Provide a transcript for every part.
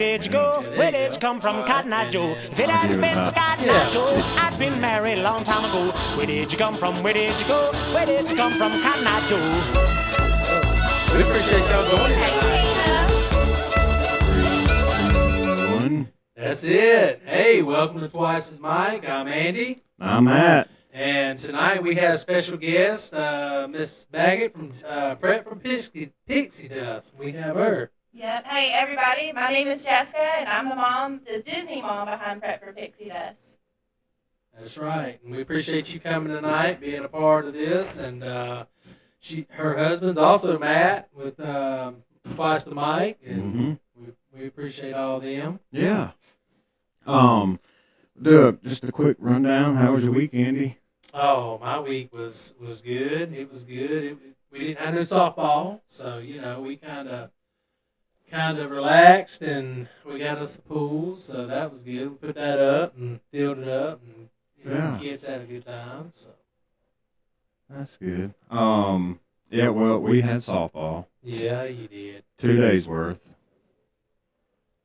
Where'd you go? Where did you come from, Cotton Eye Joe? If it hadn't been for Cotton Eye Joe, I'd been married a long time ago. Where did you come from? Where did you go? Where did you come from, Cotton Eye Joe? We appreciate y'all joining us. That's it. Hey, welcome to Twice as Mike. I'm Andy. I'm Matt. And tonight we have a special guest, Miss Baggett from Prep from Pixie Dust. We have her. Yep. Hey, everybody. My name is Jessica, and I'm the mom, the Disney mom behind Prep for Pixie Dust. That's right. And we appreciate you coming tonight, being a part of this. And her husband's also Matt with Twice the Mike. And we appreciate all of them. Yeah. Just a quick rundown. How was your week, Andy? Oh, my week was good. It was good. We didn't have no softball, so we kind of relaxed, and we got us a pool, so that was good. We put that up and filled it up, and the kids had a good time. So that's good. Yeah. Well, we had softball. Yeah, you did. 2 days worth.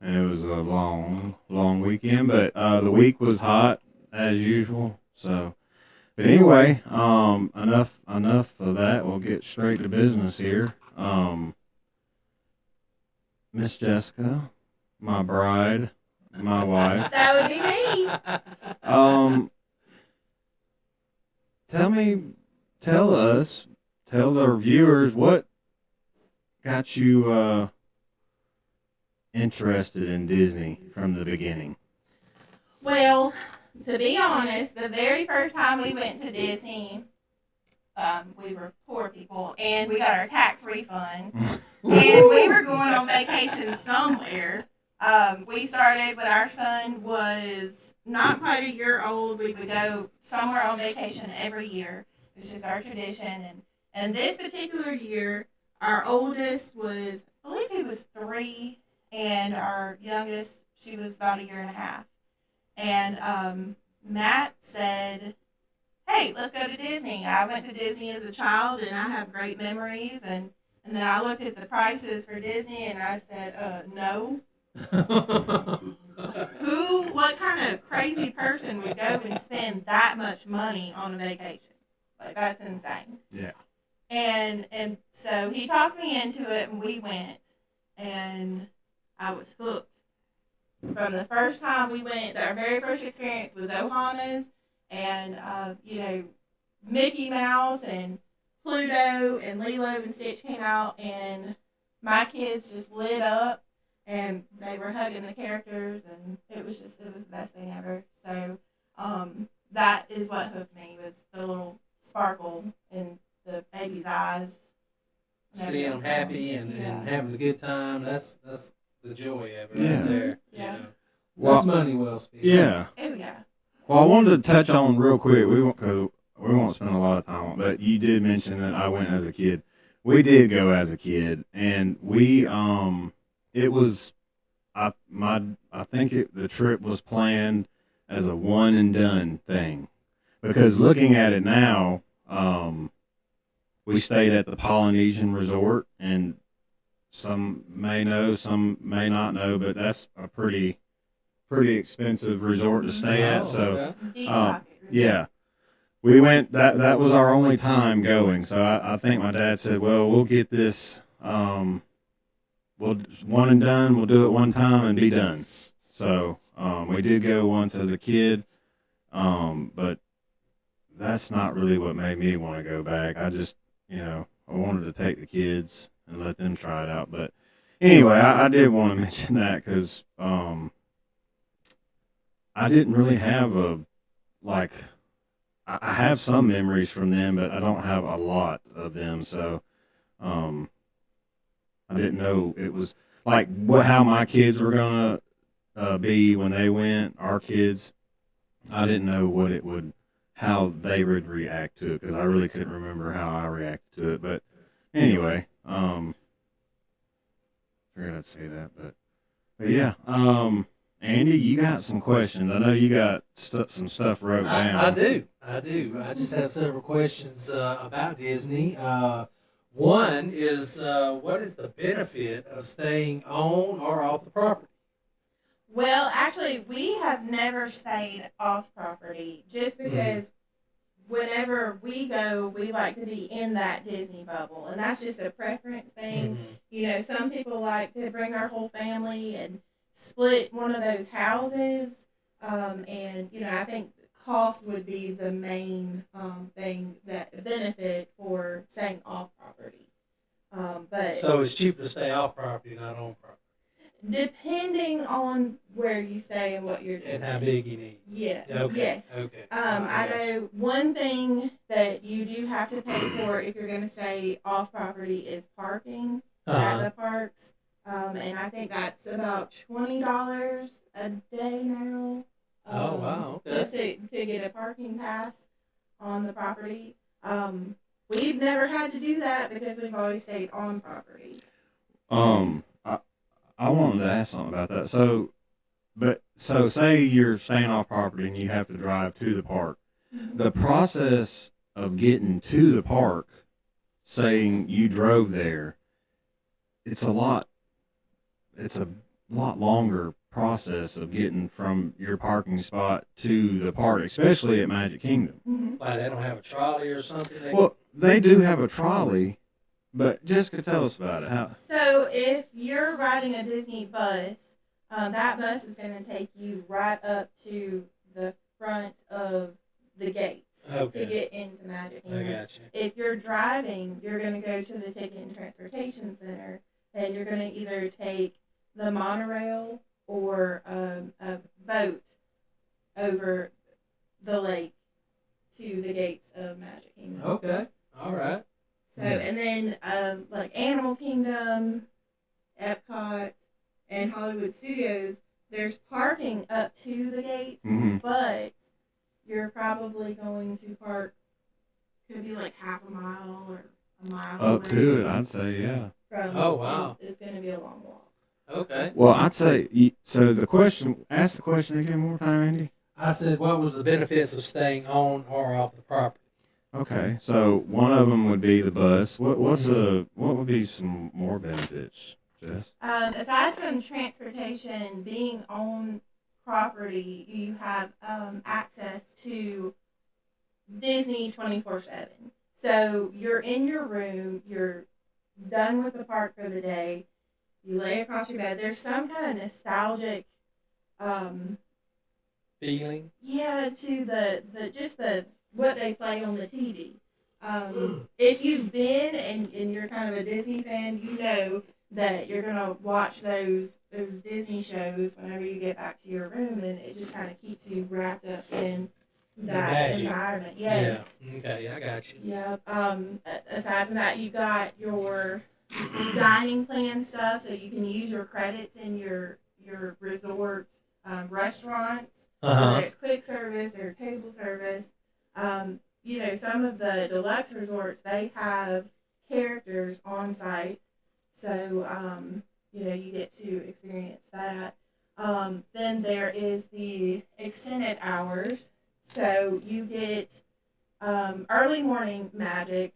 And it was a long weekend, but the week was hot as usual. So, but anyway, enough of that. We'll get straight to business here. Miss Jessica, my bride, my wife. That would be me. Tell the viewers what got you interested in Disney from the beginning. Well, to be honest, the very first time we went to Disney, we were poor people, and we got our tax refund, and we were going on vacation somewhere. We started when our son was not quite a year old. We would go somewhere on vacation every year. It's just our tradition, and this particular year, our oldest was, I believe he was 3, and our youngest, she was about a year and a half. And Matt said, hey, let's go to Disney. I went to Disney as a child, and I have great memories. And then I looked at the prices for Disney, and I said, no. What kind of crazy person would go and spend that much money on a vacation? Like, that's insane. Yeah. And so he talked me into it, and we went, and I was hooked. From the first time we went, our very first experience was Ohana's, and, Mickey Mouse and Pluto and Lilo and Stitch came out, and my kids just lit up, and they were hugging the characters, and it was the best thing ever. So that is what hooked me, was the little sparkle in the baby's eyes. Seeing them happy and having a good time, that's the joy of it right there. Yeah. That's money well spent. Yeah. Oh, yeah. Well, I wanted to touch on real quick. We won't spend a lot of time on it, but you did mention that I went as a kid. We did go as a kid, and it was, I think the trip was planned as a one and done thing, because looking at it now, we stayed at the Polynesian Resort, and some may know, some may not know, but that's a pretty expensive resort to stay at. So, yeah, we went. That was our only time going. So I think my dad said, "Well, we'll get this. We'll one and done. We'll do it one time and be done." So we did go once as a kid, but that's not really what made me want to go back. I just, I wanted to take the kids and let them try it out. But anyway, I did want to mention that because I didn't really have I have some memories from them, but I don't have a lot of them. So I didn't know it was like how my kids were going to be when they went, our kids. I didn't know how they would react to it, because I really couldn't remember how I reacted to it. But anyway, I figured I'd say that, but yeah. Andy, you got some questions. I know you got some stuff wrote down. I do. I just have several questions about Disney. One is, what is the benefit of staying on or off the property? Well, actually, we have never stayed off property just because whenever we go, we like to be in that Disney bubble. And that's just a preference thing. You know, some people like to bring their whole family and split one of those houses. And, you know, I think cost would be the main thing that benefit for staying off property. But So it's cheaper to stay off property, not on property. depending on where you stay and what you're doing. And how big you need. Yeah. Okay. Yes. Okay. I know one thing that you do have to pay for if you're going to stay off property is parking at the parks. And I think that's about $20 a day now. Oh, wow. Okay. Just to get a parking pass on the property. We've never had to do that because we've always stayed on property. I wanted to ask something about that. So say you're staying off property and you have to drive to the park. The process of getting to the park, saying you drove there, it's a lot longer process of getting from your parking spot to the park, especially at Magic Kingdom. Like they don't have a trolley or something? Well, they do have a trolley, but Jessica, tell us about it. How? So if you're riding a Disney bus, that bus is going to take you right up to the front of the gates to get into Magic Kingdom. I got you. If you're driving, you're going to go to the Ticket and Transportation Center, and you're going to either take the monorail or a boat over the lake to the gates of Magic Kingdom. Okay. All right. So, and then like Animal Kingdom, Epcot, and Hollywood Studios, there's parking up to the gates, but you're probably going to park, could be like half a mile or a mile Up away to it, I'd say, yeah. Wow. It's going to be a long walk. Okay. Well, I'd say, so ask the question again one more time, Andy. I said, what was the benefits of staying on or off the property? Okay, so one of them would be the bus. What would be some more benefits, Jess? Aside from transportation, being on property, you have access to Disney 24/7. So you're in your room, you're done with the park for the day, you lay across your bed. There's some kind of nostalgic Feeling? Yeah, to the what they play on the TV. If you've been and you're kind of a Disney fan, you know that you're gonna watch those Disney shows whenever you get back to your room, and it just kind of keeps you wrapped up in that environment. Yes. Yeah. Okay, I got you. Yep. Aside from that, you got your dining plan stuff, so you can use your credits in your resort restaurants. Whether it's quick service or table service. You know, some of the deluxe resorts, they have characters on site. So, you know, you get to experience that. Then there is the extended hours. So you get early morning magic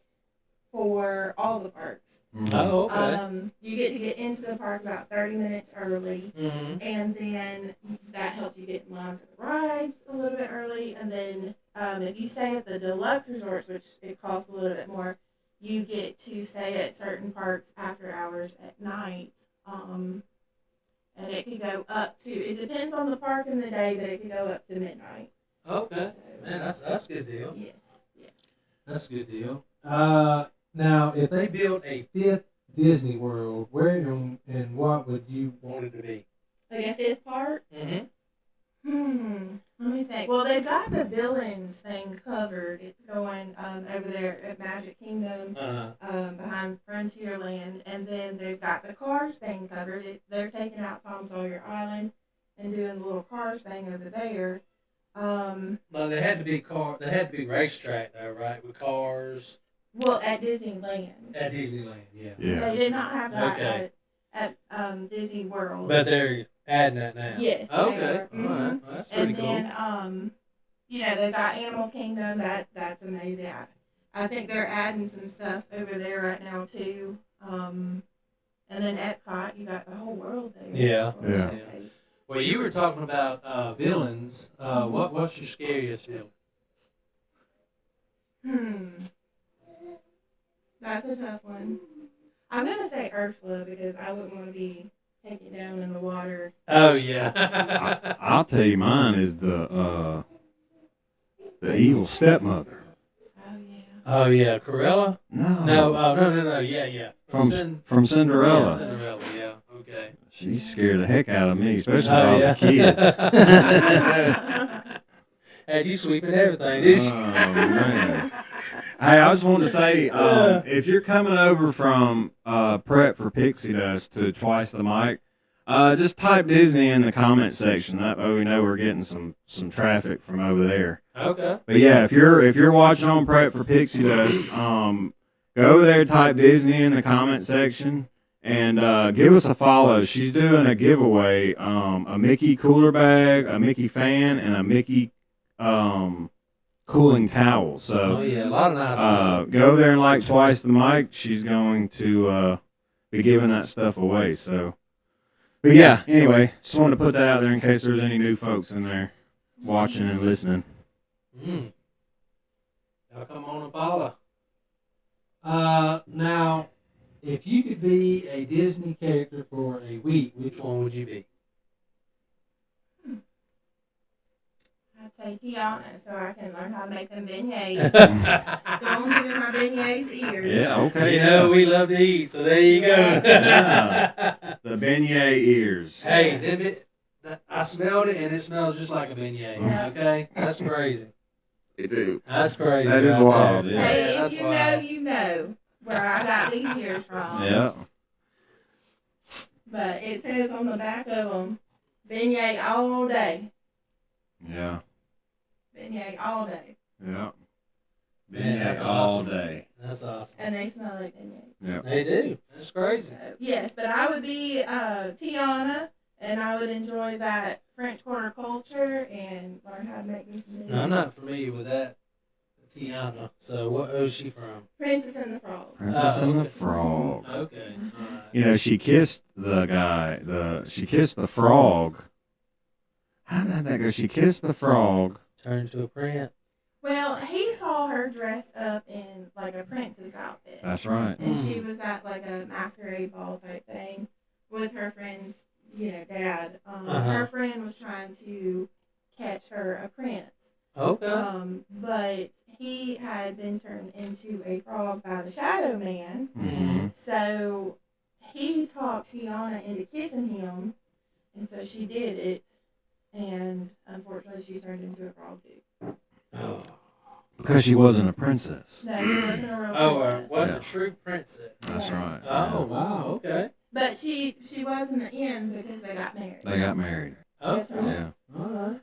for all the parks. Oh, okay. You get into the park about 30 minutes early, and then that helps you get in line for the rides a little bit early. And then if you stay at the deluxe resorts, which it costs a little bit more, you get to stay at certain parks after hours at night. And it could go up to, it depends on the park and the day, but it could go up to midnight. Okay. So, Man, that's a good deal. Yes. Yeah. That's a good deal. Now, if they built a fifth Disney World, where and what would you want it to be? Like a fifth park? Let me think. Well, they've got the villains thing covered. It's going over there at Magic Kingdom, behind Frontierland, and then they've got the Cars thing covered. They're taking out Tom Sawyer Island and doing the little Cars thing over there. Well, they had to be They had to be racetrack though, right? With cars. Well, at Disneyland. At Disneyland, yeah. They did not have that at Disney World. But they're adding that now. Yes. Okay. All right. Mm-hmm. Well, that's pretty And then, you know, they've got Animal Kingdom. That's amazing. I think they're adding some stuff over there right now too. And then Epcot, you got the whole world there. Yeah. Yeah. Well, you were talking about villains. What's your scariest villain? That's a tough one. I'm gonna say Ursula because I wouldn't want to be taken down in the water. Oh yeah. I'll tell you, mine is the evil stepmother. Oh yeah. Oh yeah, Cruella. No. Oh no. Yeah. From Yeah, Cinderella. Cinderella. Yeah. Okay. She scared the heck out of me, especially when Oh I was yeah. a kid. Had you sweeping everything, did you? Oh man. Hey, I just wanted to say, if you're coming over from Prep for Pixie Dust to Twice the Mic, just type Disney in the comment section. That way we know we're getting some traffic from over there. Okay. But yeah, if you're watching on Prep for Pixie Dust, go over there, type Disney in the comment section, and give us a follow. She's doing a giveaway, a Mickey cooler bag, a Mickey fan, and a Mickey cooling towel. So Oh yeah, a lot of nice stuff. go there and like Twice the Mic. She's going to be giving that stuff away. So, but yeah, anyway, just wanted to put that out there in case there's any new folks in there watching and listening. Y'all come on and follow. Now, if you could be a Disney character for a week, which one would you be? I'd say Tiana so I can learn how to make them beignets. Don't give me my beignets ears. Yeah, okay. You know we love to eat, so there you go. Yeah. The beignet ears. Hey, I smelled it, and it smells just like a beignet. Okay, that's crazy. They do. That's crazy. That is right wild, there. yeah. Hey, that's if you wild. know, you know where I got these ears from. Yeah. But it says on the back of them, beignet all day. Yeah. Beignet all day. Yeah. Man, that's Beignet all awesome. day. That's awesome. And they smell like beignets. Yeah. They do. That's crazy. So, yes, but I would be Tiana, and I would enjoy that French Quarter culture and learn how to make these beignets. Now, I'm not familiar with that Tiana. So, who's she from? Princess and the Frog. Princess and the okay. Frog. Okay. All right. You know, she kissed the guy. She kissed the frog. How did that go? She kissed the frog. Turn to a prince. Well, he saw her dressed up in like a princess outfit. That's right. And she was at like a masquerade ball type thing with her friend's, dad. Her friend was trying to catch her a prince. Okay. But he had been turned into a frog by the Shadow Man. Mm-hmm. So he talked Tiana into kissing him, and so she did it. And unfortunately, she turned into a frog too. Oh. Because she wasn't a princess. No, she wasn't a real Oh, princess. what Yeah. a true princess. That's right. Oh, wow. Okay. But she was in the end because they got married. They got married. That's Okay. right. Yeah. All right.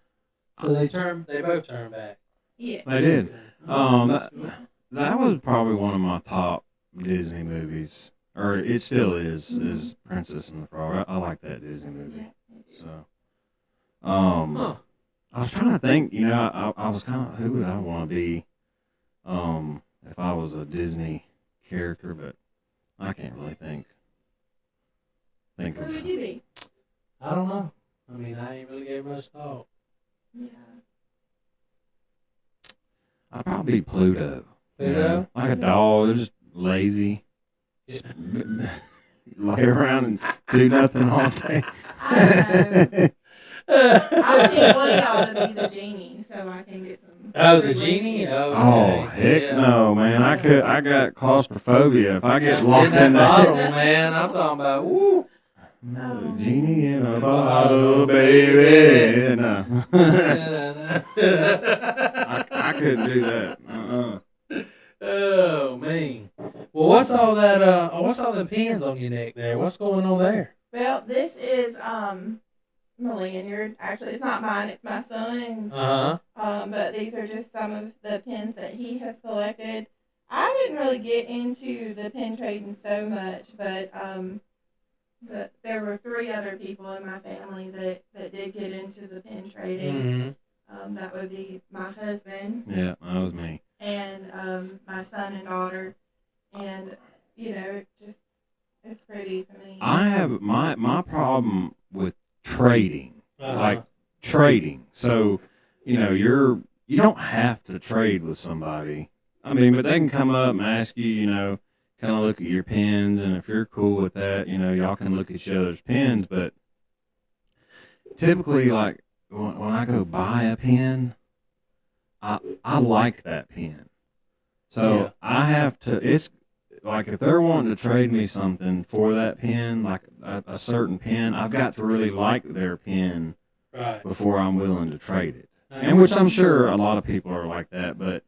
So they both turned back. Yeah. They did. That's cool. That was probably one of my top Disney movies. Or it still is Princess and the Frog. I like that Disney movie. Yeah. So, Huh. I was trying to think, I was kind of, who would I want to be if I was a Disney character, but I can't really think Who of. would you be? I don't know. I mean, I ain't really gave much thought. Yeah. I'd probably be Pluto. Pluto? Like a dog, they're just lazy. Just lay around and do nothing all day. I would think one of y'all to be the genie so I can get some. Oh, the free genie? wishes. Oh, Oh heck no, man! I got claustrophobia. If I get locked that in bottle, that man. I'm talking about, woo. genie in a bottle, baby. No. I couldn't do that. Oh, man. Well, what's all that, what's all the pins on your neck there? What's going on there? Well, this is my lanyard. Actually, it's not mine. It's my son's. But these are just some of the pins that he has collected. I didn't really get into the pin trading so much, but there were 3 other people in my family that did get into the pin trading. Mm-hmm. That would be my husband Yeah, that was me. and my son and daughter, and it's pretty to me. I have my problem with trading like trading. So, you know, you don't have to trade with somebody. I mean, but they can come up and ask you, you know, kind of look at your pins, and if you're cool with that, you know, y'all can look at each other's pins. But typically, like when I go buy a pin, I like that pin, so I have to. It's like if they're wanting to trade me something for that pin, like a certain pin, I've got to really like their pin before I'm willing to trade it. And which I'm sure a lot of people are like that, but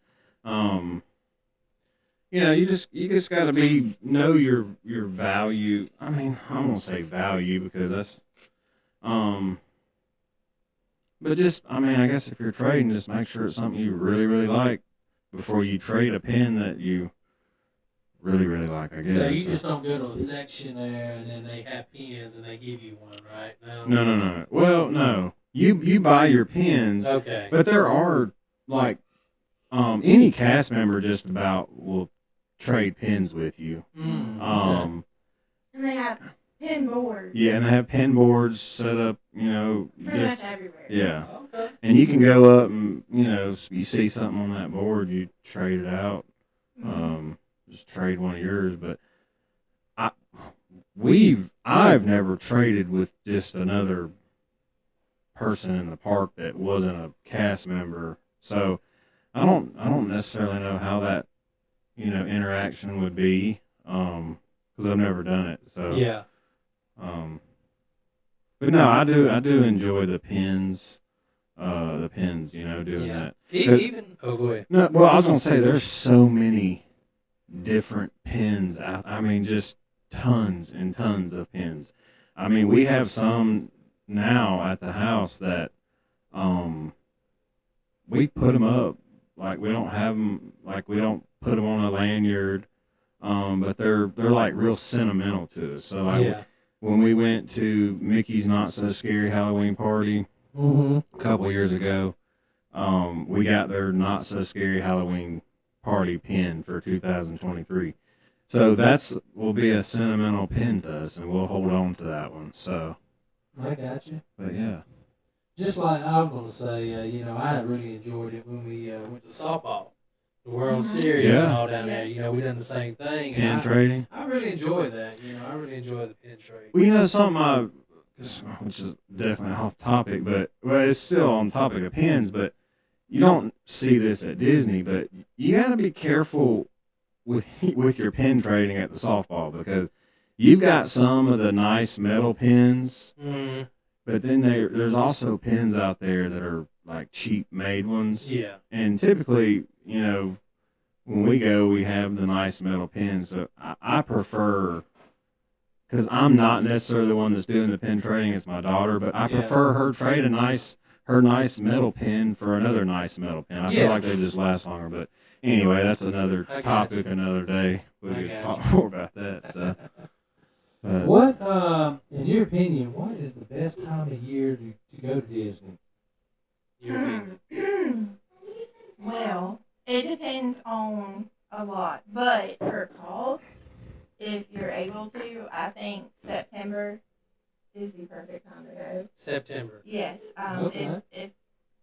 you know, you just got to know your value. I mean, I'm gonna say value because that's but just I mean, I guess if you're trading, just make sure it's something you really really like before you trade a pin that you really really like. I guess. So you just don't go to a section there and then they have pins and they give you one, right? No. Well, no. You buy your pins. Okay. But there are like any cast member just about will trade pins with you. And they have pin boards. Yeah, and they have pin boards set up, you know. Pretty much everywhere. Yeah. Okay. And you can go up and, you know, you see something on that board, you trade it out. Just trade one of yours. But I've never traded with just another person in the park that wasn't a cast member. So I don't necessarily know how that, you know, interaction would be, because I've never done it. So yeah. But no, I do enjoy the pins, you know, doing that. Even go ahead. No, well, I was gonna say there's so many different pins. I mean, just tons and tons of pins. I mean, we have some now at the house that we put them up. Like we don't have them. Like we don't put them on a lanyard. But they're like real sentimental to us. So like when we went to Mickey's Not So Scary Halloween party a couple years ago, we got their Not So Scary Halloween party pin for 2023. So will be a sentimental pin to us, and we'll hold on to that one. So I got you. But yeah. Just like I was going to say, you know, I really enjoyed it when we went to softball, the World Series and all down there. You know, we done the same thing. Pin trading. I really enjoy that. You know, I really enjoy the pin trade. Well, you know, something which is definitely off topic, but it's still on topic of pins, but you don't see this at Disney, but you got to be careful with your pin trading at the softball because you've got some of the nice metal pins. But then there's also pins out there that are like cheap made ones. Yeah. And typically, you know, when we go, we have the nice metal pins. So I prefer, because I'm not necessarily the one that's doing the pin trading, it's my daughter, but I prefer her trade her nice metal pin for another nice metal pin. I feel like they just last longer. But anyway, that's another topic, another day. We could talk more about that. So. What, in your opinion, what is the best time of year to go to Disney? Well, it depends on a lot, but for cost, if you're able to, I think September is the perfect time to go. September. Yes. Okay. If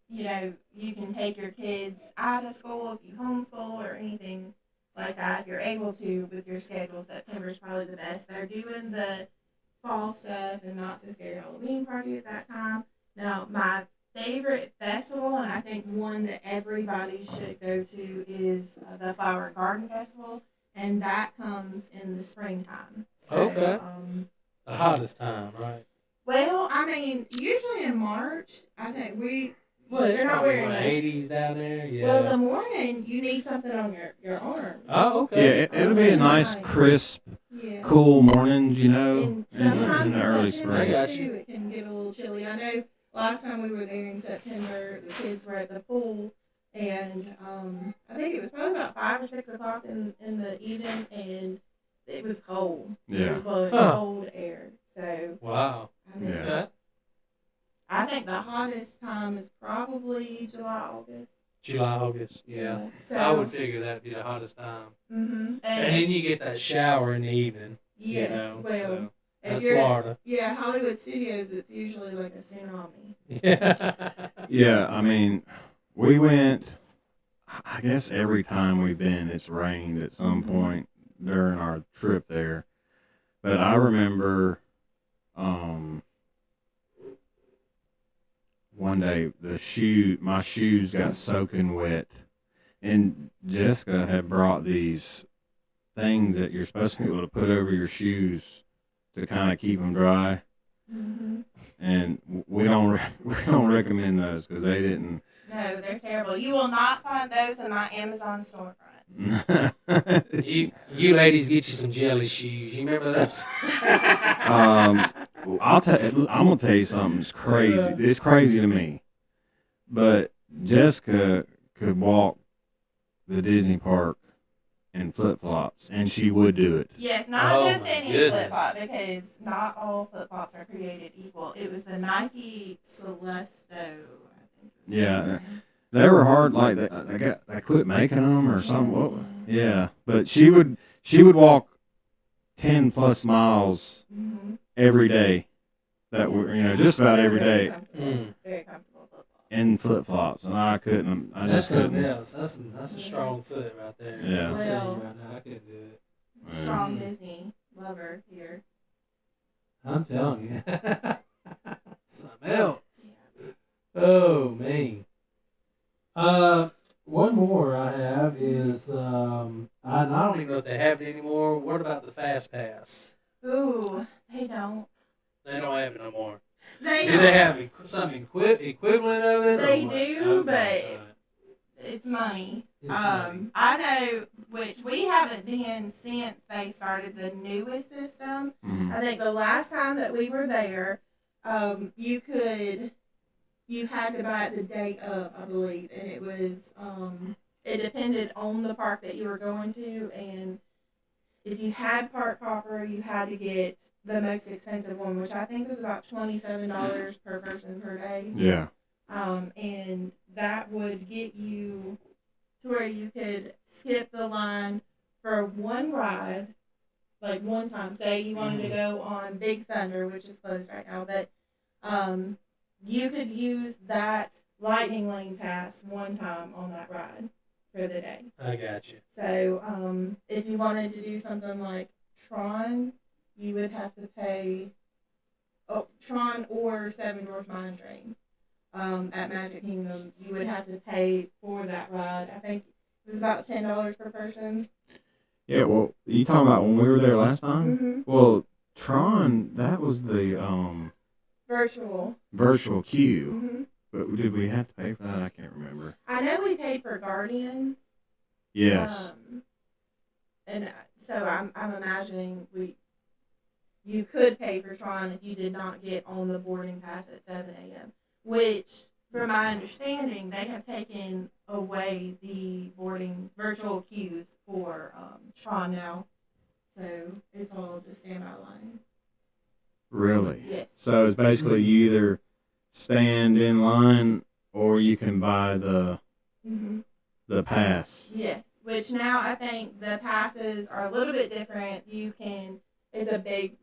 you know, you can take your kids out of school if you homeschool or anything like that. If you're able to with your schedule, September is probably the best. They're doing the fall stuff and Not So Scary Halloween party at that time. Now, my favorite festival, and I think one that everybody should go to, is the Flower and Garden Festival, and that comes in the springtime. So, the hottest time, right? Well, I mean, usually in March, I think it's not probably wearing 80s down there. Yeah. Well, the morning you need something on your arms. Oh, okay. Yeah, it'll be a nice, crisp, cool morning, you know, And sometimes in the early September spring. too, it can get a little chilly. I know last time we were there in September, the kids were at the pool, and I think it was probably about 5 or 6 o'clock in the evening, and it was cold. Yeah. It was blowing cold air. So wow. I mean, I think the hottest time is probably July, August. July, August, yeah. So, I would figure that'd be the hottest time. Mm-hmm. And then you get that shower in the evening. Yes, you know, well, so. That's Florida. Yeah, Hollywood Studios, it's usually like a tsunami. Yeah. Yeah, I mean, we went. I guess every time we've been, it's rained at some point during our trip there. But I remember, one day my shoes got soaking wet, and Jessica had brought these things that you're supposed to be able to put over your shoes to kind of keep them dry. Mm-hmm. And we don't recommend those because they didn't. No, they're terrible. You will not find those in my Amazon storefront. You ladies get you some jelly shoes. You remember those? I'm gonna tell you something. It's crazy. It's crazy to me, but Jessica could walk the Disney park in flip flops, and she would do it. Yes, not Oh just my any goodness. flip flop, because not all flip flops are created equal. It was the Nike Celesto, I think. Yeah, they were hard. Like they quit making them or something. Yeah, but she would walk 10+ miles Mm-hmm. every day. That were just about every day Very comfortable flip flops. in flip flops, and I couldn't. I That's just couldn't. something else. That's a strong foot right there. Yeah. I'll tell you right now, I couldn't do it. Strong Disney lover here. I'm telling you. Something else. Oh, man. One more I have is, I don't even know if they have it anymore. What about the Fast Pass? Ooh, they don't. They don't have it no more. They Do don't. they have some equivalent of it? or They what? do, but alright. it's money. It's money. I know, which we haven't been since they started the newest system. Mhm. I think the last time that we were there, you had to buy it the day of, I believe, and it was, it depended on the park that you were going to, and if you had Park Hopper, you had to get the most expensive one, which I think was about $27 per person per day. Yeah. And that would get you to where you could skip the line for one ride, like one time. Say you wanted to go on Big Thunder, which is closed right now, but you could use that Lightning Lane pass one time on that ride for the day. I got you. So if you wanted to do something like Tron, you would have to pay Tron or Seven Dwarfs Mine Train. At Magic Kingdom, you would have to pay for that ride. I think it was about $10 per person. Yeah. Well, you talking about when we were there last time? Mm-hmm. Well, Tron, that was the Virtual. queue. Mm-hmm. But did we have to pay for that? I can't remember. I know we paid for Guardians. Yes. And so I'm imagining you could pay for Tron if you did not get on the boarding pass at 7 a.m., which, from my understanding, they have taken away the boarding virtual queues for Tron now. So it's all just standby line. Really? Yes. So it's basically you either stand in line or you can buy the pass. Yes. Which now I think the passes are a little bit different. It's a big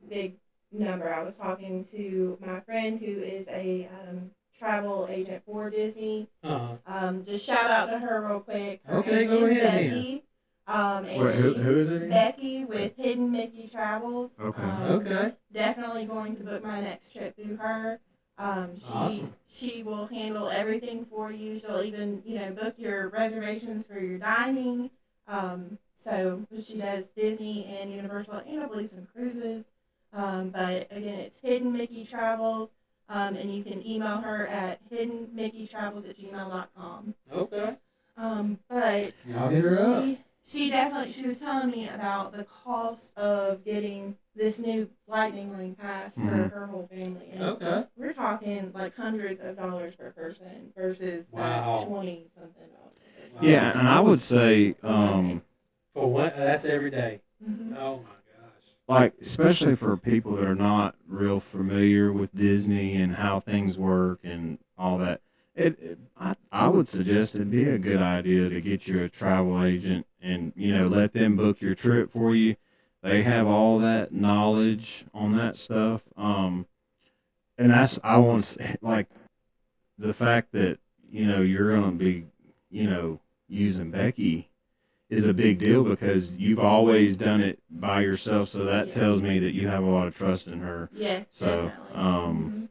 number. I was talking to my friend who is a travel agent for Disney. Just shout out to her real quick. Her Okay, name go is ahead, Becky. And Wait, who is it again? Becky with Hidden Mickey Travels. Okay. Okay. Definitely going to book my next trip through her. Awesome. She will handle everything for you. She'll even, book your reservations for your dining. So she does Disney and Universal and I believe some cruises. But again, it's Hidden Mickey Travels. And you can email her at hiddenmickeystravels@gmail.com. Okay. But Y'all hit her up. she was telling me about the cost of getting this new Lightning Lane pass for her whole family. And Okay. we're talking like hundreds of dollars per person versus Wow. that 20-something dollars. Yeah, and I would say, For one, that's every day. Mhm. Oh my gosh. like, especially for people that are not real familiar with Disney and how things work and all that, I would suggest it'd be a good idea to get you a travel agent and let them book your trip for you. They have all that knowledge on that stuff. And that's I want to say, like the fact that you're gonna be using Becky is a big deal because you've always done it by yourself. So that tells me that you have a lot of trust in her. Yes, So, definitely.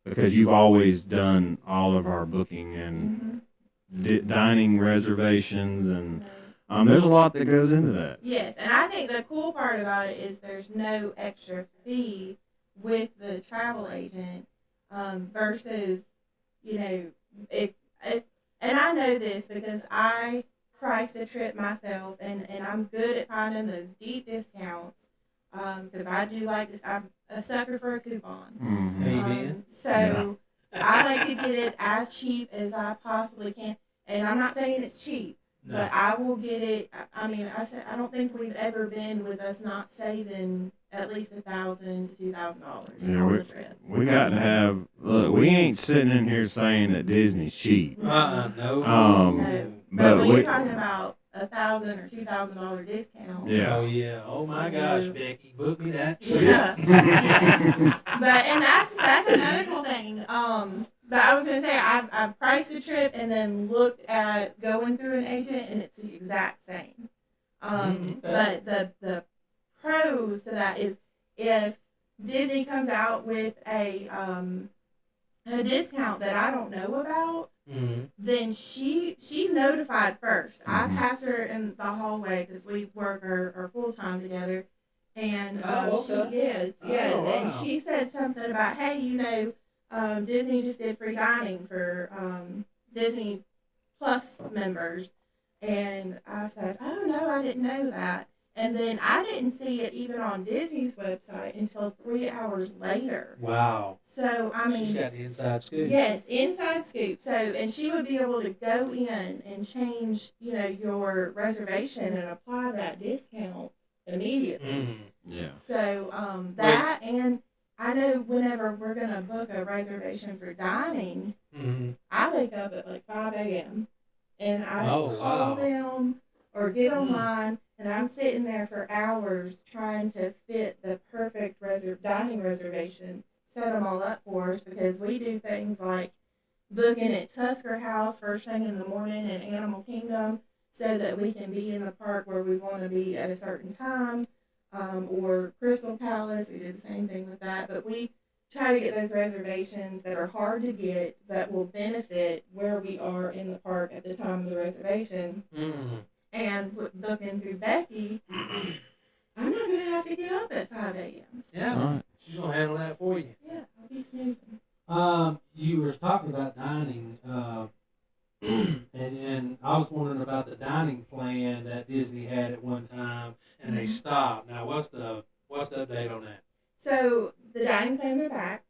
because you've always done all of our booking and dining reservations, and there's a lot that goes into that. Yes, and I think the cool part about it is there's no extra fee with the travel agent versus, if and I know this because I priced a trip myself, and I'm good at finding those deep discounts because I do like this. I'm a sucker for a coupon. Amen. So I like to get it as cheap as I possibly can, and I'm not saying it's cheap. No. But I will get it. I mean, I don't think we've ever been with us not saving at least $1,000 to $2,000 on the trip. We got to have. Look, we ain't sitting in here saying that Disney's cheap. No. No. But But when you're talking about $1,000 or $2,000 discount. Yeah. Oh yeah. Oh my gosh, Becky, book me that trip. Yeah. And that's another cool thing. But I was gonna say I've priced the trip and then looked at going through an agent, and it's the exact same. But the pros to that is if Disney comes out with a discount that I don't know about, then she's notified first. I pass her in the hallway because we work our full time together, and she is and she said something about, hey, Disney just did free dining for Disney Plus members, and I said, oh no, I didn't know that. And then I didn't see it even on Disney's website until 3 hours later. Wow. So, I mean... She's got the inside scoop. Yes, inside scoop. So, and she would be able to go in and change, your reservation and apply that discount immediately. Yeah. So, that, and I know whenever we're going to book a reservation for dining, I wake up at like 5 a.m. and I call them or get online, and I'm sitting there for hours trying to fit the perfect dining reservations, set them all up for us, because we do things like booking at Tusker House first thing in the morning in Animal Kingdom so that we can be in the park where we want to be at a certain time, or Crystal Palace, we do the same thing with that, but we try to get those reservations that are hard to get but will benefit where we are in the park at the time of the reservation. And booking through Becky, I'm not going to have to get up at 5 a.m. Yeah, she's going to handle that for you. Yeah, I'll be snoozing. You were talking about dining, and I was wondering about the dining plan that Disney had at one time, and they stopped. Now, what's the update on that? So the dining plans are back.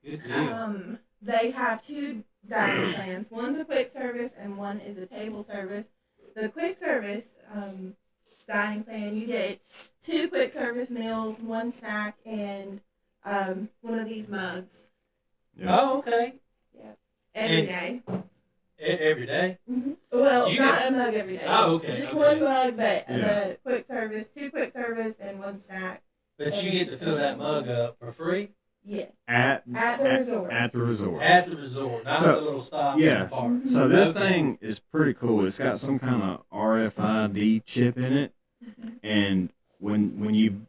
Good deal. They have 2 dining plans. One's a quick service, and one is a table service. The quick service dining plan, you get 2 quick service meals, 1 snack, and one of these mugs. Yeah. Oh, okay. Yeah. Every day. Every day? Mm-hmm. Well, You not get- a mug every day. Oh, okay. Just Okay. 1 mug, but Yeah. the quick service, 2 quick service, and 1 snack. But you get to fill that mug up for free Yes. At At the resort. At the resort. at the resort, not So- the little stops in Yes. the park. So this Okay. thing is pretty cool. It's got some kind of RFID chip in it, and when you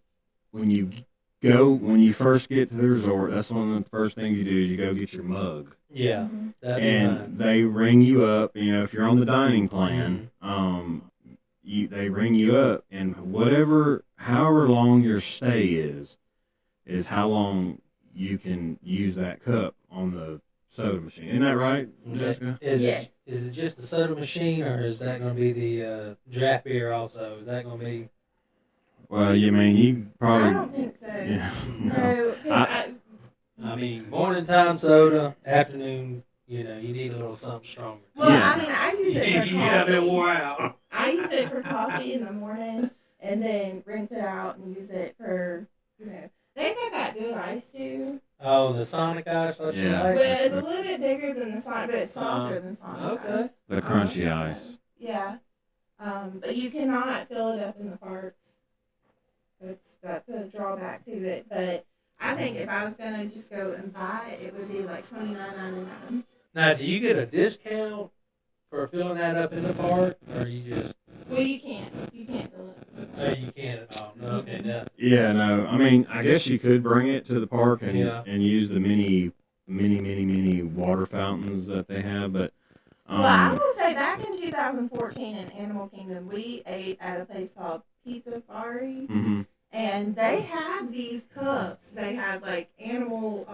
first get to the resort, that's one of the first things you do is you go get your mug, Yeah, that'd be and fine. they ring you up. If you're on the dining plan, they ring you up, and however long your stay is how long you can use that cup on the soda machine. Isn't that right, Jessica? Is Yes. it just the soda machine, or is that going to be the draft beer also? Is that going to be? Well, you probably. I don't think so. Yeah. No, 'cause I mean, morning time soda, afternoon. You need a little something stronger. well, Yeah. I mean, I use it for You get a bit coffee. wore out. I use it for coffee in the morning, and then rinse it out and use it for, they've got that good ice too. Oh, the Sonic ice, that's Yeah. right. But it's a little bit bigger than the Sonic, but it's softer than Sonic Okay. ice. The crunchy ice. Yeah. But you cannot fill it up in the parks. That's a drawback to it. But I think if I was gonna just go and buy it, it would be like $29.99. Now, do you get a discount for filling that up in the park, or you just Well, you can't. You can't fill it. no, you can't at all? No, okay, no. Yeah, no. I mean, I guess you could bring it to the park and Yeah. and use the mini water fountains that they have, but Well, I will say back in 2014 in Animal Kingdom, we ate at a place called Pizza Safari, mhm. and they had these cups. They had like Animal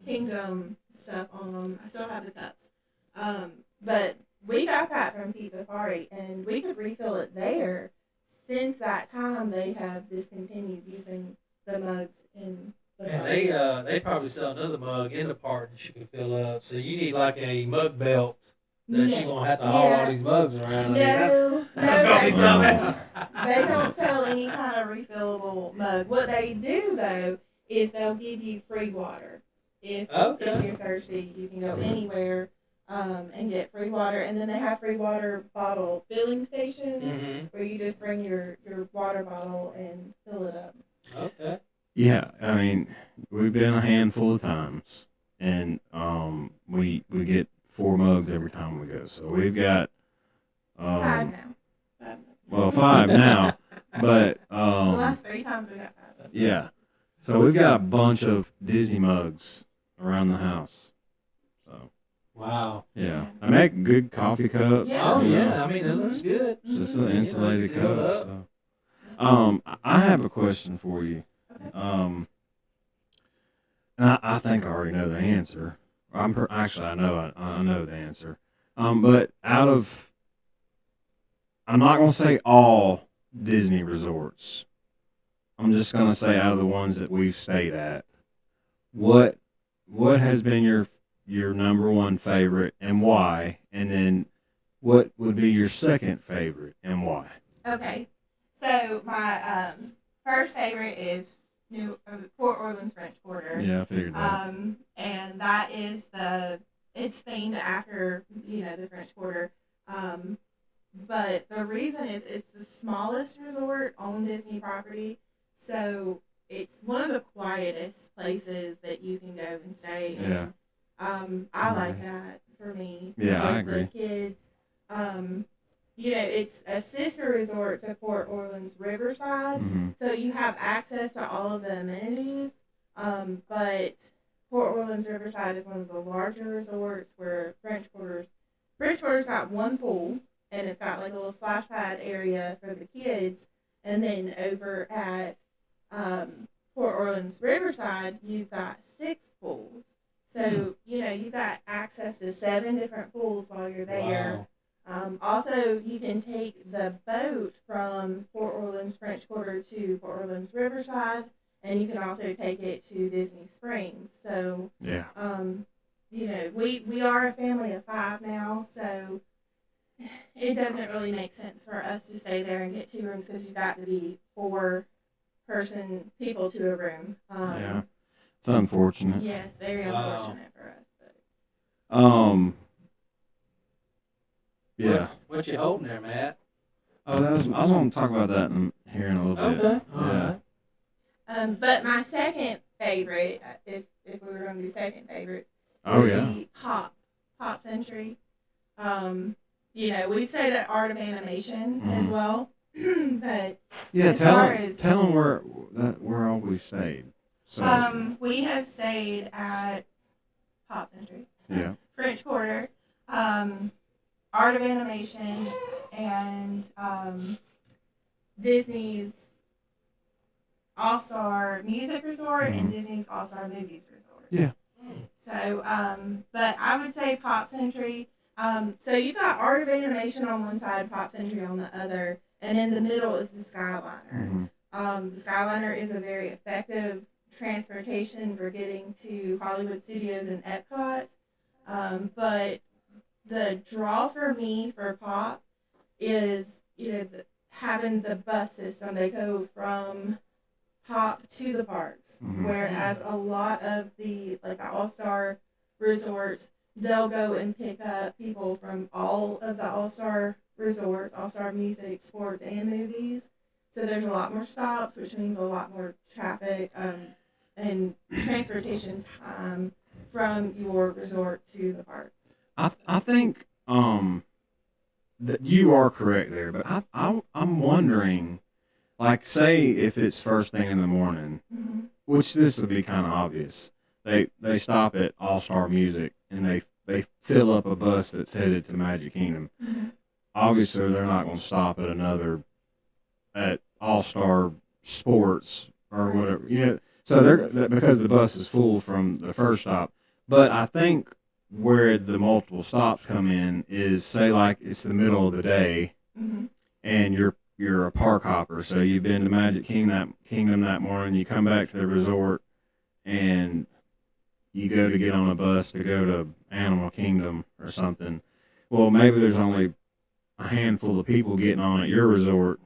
Kingdom stuff on them. I still have the cups. But we got that from Pizza Safari, and we could refill it there. Since that time, they have discontinued using the mugs in the And parks. they probably sell another mug in the park that you can fill up. So you need like a mug belt that she gonna have to haul all these mugs around. I mean, that's gonna be they something don't. else. They don't sell any kind of refillable mug. What they do though is they'll give you free water. If Okay. you're thirsty, you can go anywhere and get free water. And then they have free water bottle filling stations Mm-hmm. where you just bring your water bottle and fill it up. Okay. Yeah, I mean, we've been a handful of times, and we get 4 mugs every time we go. So we've got 5 now. 5 now. well 5 now, but The last 3 times we got 5. yeah. So we've got a bunch of Disney mugs around the house. So Wow. yeah, I make good coffee cups. Yeah. Oh you know. yeah. I mean, it looks good. It's just Mhm. an insulated sealed cup. up. So. I have a question for you. Okay. And I think I already know the answer. Actually, I know the answer. But I'm not gonna say all Disney resorts. I'm just gonna say out of the ones that we've stayed at, what has been your number one favorite and why, and then what would be your second favorite and why? Okay. So my first favorite is Port Orleans French Quarter. Yeah, I figured that. And that is it's themed after the French Quarter. But the reason is it's the smallest resort on Disney property, so it's one of the quietest places that you can go and stay. Yeah. I like that for me. Yeah, I with agree. The kids. It's a sister resort to Port Orleans Riverside, hmm so you have access to all of the amenities. But Port Orleans Riverside is one of the larger resorts where French Quarter's got one pool, and it's got like a little splash pad area for the kids. And then over at Port Orleans Riverside, you've got 6 pools. So, you've got access to 7 different pools while you're there. Wow. Also, you can take the boat from Port Orleans French Quarter to Port Orleans Riverside, and you can also take it to Disney Springs. So, Yeah. we are a family of 5 now, so it doesn't really make sense for us to stay there and get 2 rooms because you've got to be 4 people to a room. Yeah. It's unfortunate. Yes, very Wow. unfortunate for us. Um. Yeah. What you holding there, Matt? Oh, I was going to talk about that here in a little bit. Okay. All Yeah. But but my second favorite, if we were going to do second favorites, Oh would yeah. be Pop Century. We've stayed at Art of Animation as Mhm. well, but Yeah. as far Tell as- them where all we stayed. So we have stayed at Pop Century, yeah. French Quarter, Art of Animation, and Disney's All Star Music Resort and Mhm. Disney's All Star Movies Resort. Yeah. So, but I would say Pop Century. So you've got Art of Animation on one side, Pop Century on the other, and in the middle is the Skyliner. Mhm. The Skyliner is a very effective transportation for getting to Hollywood Studios and Epcot. But the draw for me for Pop is, having the bus system. They go from Pop to the parks, Mhm. whereas a lot of the All-Star resorts, they'll go and pick up people from all of the All-Star resorts, All-Star music, sports, and movies. So there's a lot more stops, which means a lot more traffic and transportation time from your resort to the park. I think that you are correct there, but I'm wondering, like, say if it's first thing in the morning, Mm-hmm. which this would be kind of obvious. They stop at All Star Music and they fill up a bus that's headed to Magic Kingdom. Mm-hmm. Obviously, they're not going to stop at All Star Sports or whatever. So because the bus is full from the first stop. But I think where the multiple stops come in is, say, like it's the middle of the day, Mm-hmm. and you're a park hopper. So you've been to Magic Kingdom that morning. You come back to the resort, and you go to get on a bus to go to Animal Kingdom or something. Well, maybe there's only a handful of people getting on at your resort.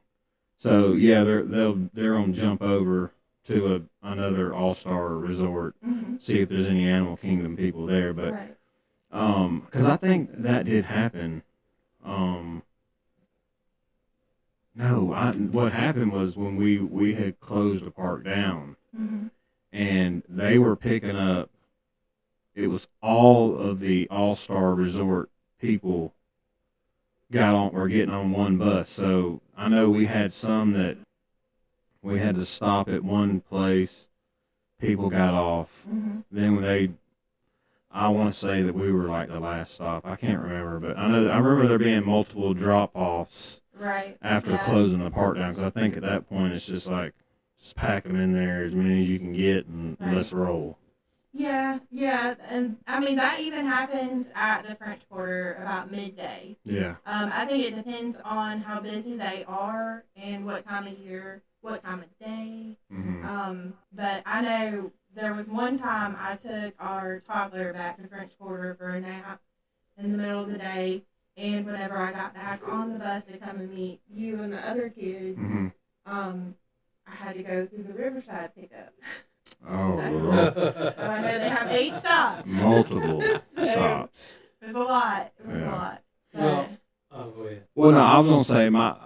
So yeah, they're gonna jump over to another All-Star resort, Mm-hmm. see if there's any Animal Kingdom people there. But Right. because I think that did happen. No, what happened was when we had closed the park down, Mm-hmm. and they were picking up. It was all of the All-Star Resort people were getting on one bus. So I know we had some that we had to stop at one place. People got off. Mm-hmm. Then I want to say that we were like the last stop. I can't remember, but I remember there being multiple drop-offs Right. after Yeah. closing the park down. Because I think at that point it's just like, just pack them in there as many as you can get and Right. let's roll. Yeah, and I mean that even happens at the French Quarter about midday. Yeah. I think it depends on how busy they are and what time of year, what time of day. Mm-hmm. But I know there was one time I took our toddler back to the French Quarter for a nap in the middle of the day, and whenever I got back on the bus to come and meet you and the other kids, Mm-hmm. I had to go through the Riverside pickup. Oh, So- Lord. So I know they have 8 stops. Multiple So, stops. It was a lot. It was a Yeah. lot. But, Well, oh, go ahead. Well, no, I was gonna say my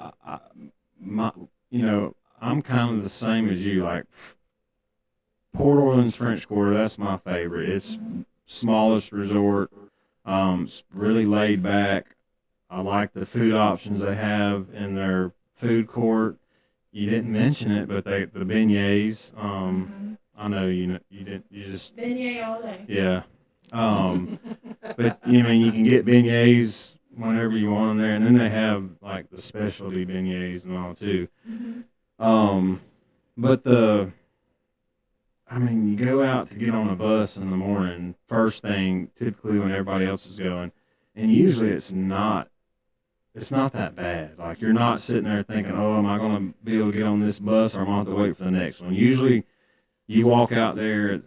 I'm kind of the same as you. Like Port Orleans French Quarter, that's my favorite. It's smallest resort. It's really laid back. I like the food options they have in their food court. You didn't mention it, but the beignets. I know you didn't. You just beignet all day. yeah. But you mean you can get beignets whenever you want them there, and then they have like the specialty beignets and all too. Mm-hmm. But you go out to get on a bus in the morning, first thing, typically when everybody else is going, and usually it's not that bad. Like you're not sitting there thinking, oh, am I going to be able to get on this bus or am I going to have to wait for the next one? Usually you walk out there,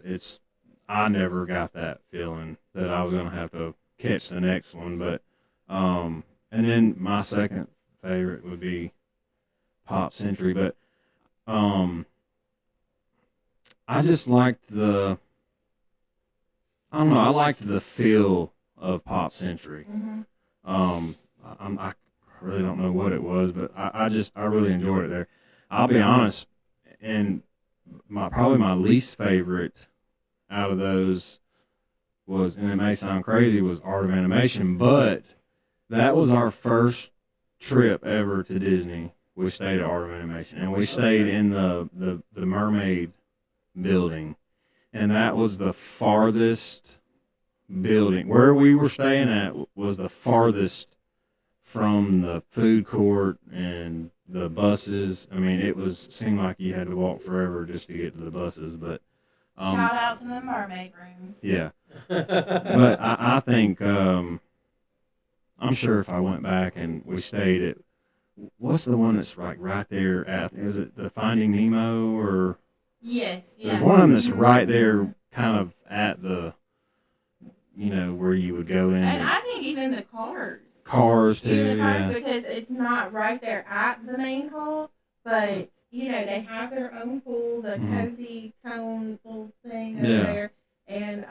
I never got that feeling that I was going to have to catch the next one. But, and then my second favorite would be Pop Century. But, I just liked I liked the feel of Pop Century. Mm-hmm. I really don't know what it was, but I really enjoyed it there. I'll be honest, and probably my least favorite out of those was, and it may sound crazy, was Art of Animation, but that was our first trip ever to Disney. We stayed at Art of Animation, and we stayed in the Mermaid building, and that was the farthest building. Where we were staying at was the farthest from the food court and the buses. I mean, seemed like you had to walk forever just to get to the buses. But Shout out to the mermaid rooms. yeah. But I think I'm sure if I went back and we stayed at, what's the one that's like right there at? Is it the Finding Nemo or? Yes. Yeah. There's one of them that's right there, kind of at the, where you would go in. And I think even the Cars too, even the cars, yeah. because it's not right there at the main hall, but they have their own pool, the cozy cone pool thing over Yeah. there, and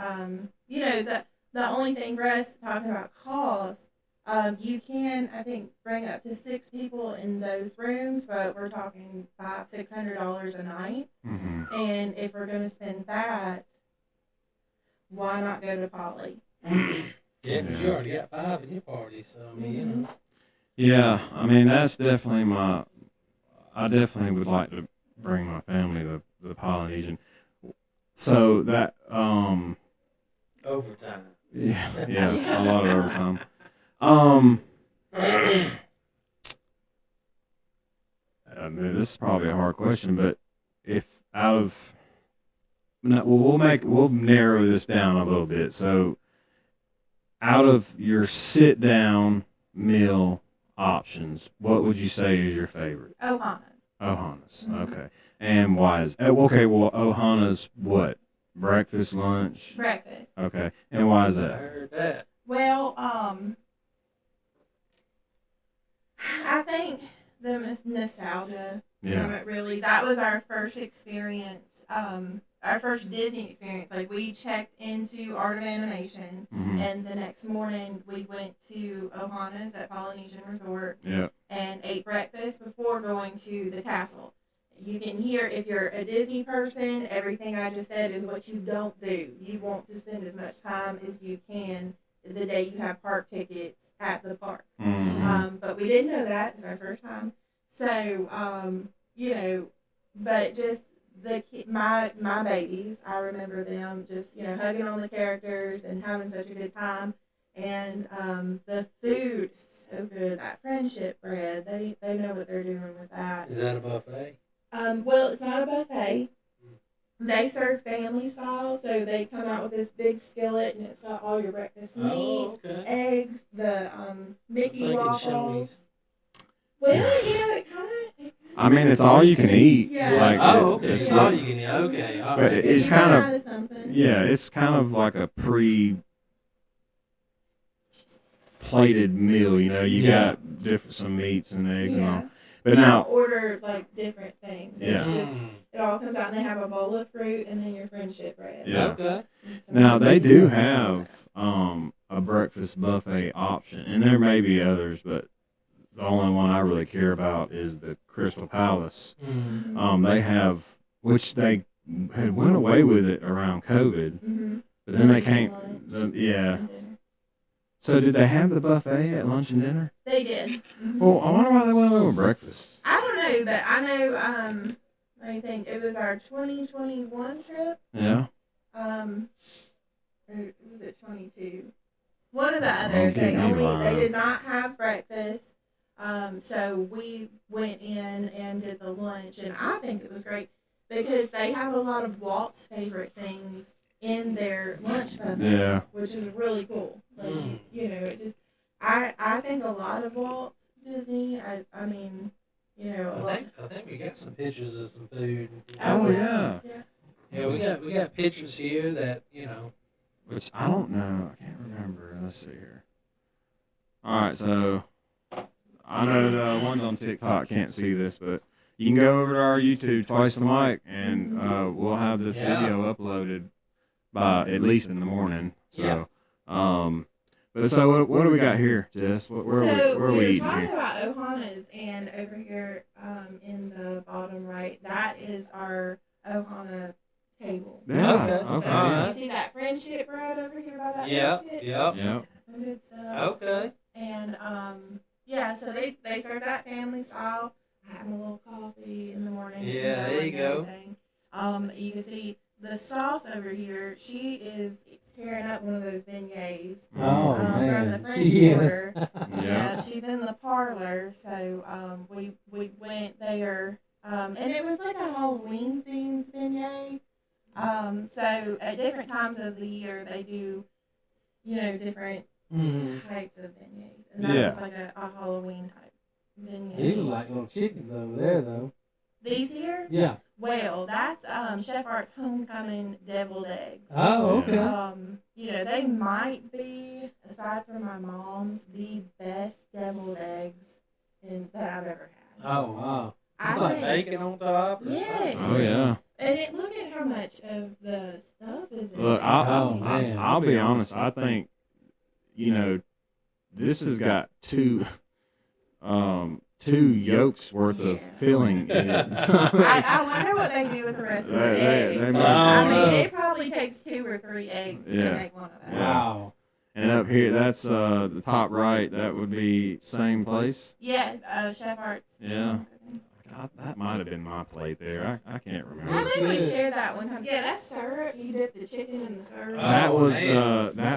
the only thing for us talking about cost, You can, I think, bring up to 6 people in those rooms, but we're talking $500-$600 a night. Mm-hmm. And if we're going to spend that, why not go to Poly? Yeah, because you already got 5 in your party, so I mean, you know. Yeah, I mean that's definitely my. I definitely would like to bring my family to the Polynesian. So that Overtime. yeah, a lot of overtime. Um, I mean, this is probably a hard question, but if out of no, well, we'll narrow this down a little bit. So, out of your sit down meal options, what would you say is your favorite? Ohana's. Ohana's. Okay. And why is okay? Well, Ohana's what? Breakfast, lunch. Breakfast. Okay. And why is I that? heard that. Well, I think the nostalgia from Yeah. it really, that was our first experience, our first Disney experience. Like, we checked into Art of Animation, Mm-hmm. and the next morning we went to Ohana's at Polynesian Resort Yeah. and ate breakfast before going to the castle. You can hear, if you're a Disney person, everything I just said is what you don't do. You want to spend as much time as you can the day you have park tickets at the park. Mm-hmm. But we didn't know that. It's our first time. So, you know, but just my babies, I remember them just, hugging on the characters and having such a good time. And the food, so good. That friendship bread, they know what they're doing with that. Is that a buffet? Well, it's not a buffet. They serve family style, so they come out with this big skillet, and it's got all your breakfast meat, Oh, okay. eggs, the Mickey I'm thinking waffles. Well, it kind of. I mean, it's all you can eat. Yeah. Like, Oh, okay. it's It's all you can eat. Okay. All But right. it's kind of something. yeah, it's kind of like a plated meal. You Yeah. got some meats and eggs and all. Yeah. But You now, order like different things. Yeah. It's just, it all comes out, and they have a bowl of fruit and then your friendship bread. Yeah. Okay. now they do have a breakfast buffet option, and there may be others, but the only one I really care about is the Crystal Palace. Mm. They have, which they had went away with it around COVID, Mm-hmm. but then they came. Yeah. So did they have the buffet at lunch and dinner? They did. Mm-hmm. Well, I wonder why they went away with breakfast. I don't know, but I know, I think it was our 2021 trip. Yeah. Or was it 22? One of the other. Don't get me They lying. did not have breakfast. So we went in and did the lunch, and I think it was great because they have a lot of Walt's favorite things in their lunch buffet, Yeah. which is really cool. Like, Mm. it just, I think a lot of Walt Disney, I mean, a lot. I think we got some pictures of some food. Oh, yeah. Yeah. We got pictures here that Which I don't know. I can't remember. Let's see here. All right, so I know the ones on TikTok can't see this, but you can go over to our YouTube, Twice the Mic, and we'll have this Yeah. video uploaded by at least in the morning. Yeah. So, but so what do we got here, Jess? Where are we we were eating talking here? about Ohana's, and over here in the bottom right, that is our Ohana table. Yeah. Okay. Okay. So Alright. you see that friendship bread over here by that Yeah. basket? Yeah. Yeah. Some good stuff. Okay. And so they serve that family style. I have my little coffee in the morning. Yeah, there you go. Everything. You can see the sauce over here. She is tearing up one of those beignets. Oh From the man, French she is. Quarter. Yeah. Yeah, she's in the parlor. So we went there, and it was like a Halloween themed beignet. So at different times of the year they do, different Mm. types of beignets, and that Yeah. was like a Halloween type beignet. These look like little chickens over there, though. These here? Yeah. Well, that's Chef Art's homecoming deviled eggs. Oh, okay. They might be, aside from my mom's, the best deviled eggs that I've ever had. Oh wow. I It's like think- bacon on top. Or Yeah. something. Oh, yeah. And look at how much of the stuff is in Look, it. Oh, man. I'll be honest. I think, this has got two yolks worth of filling in it. I wonder what they do with the rest of the eggs. I mean, it probably takes 2 or 3 eggs to make one of those. Wow. And up here, that's the top right. That would be same place. Yeah, Chef Art's. Yeah. That might have been my plate there. I can't remember. I think we shared that one time. Yeah, that's syrup. You dip the chicken in the syrup. That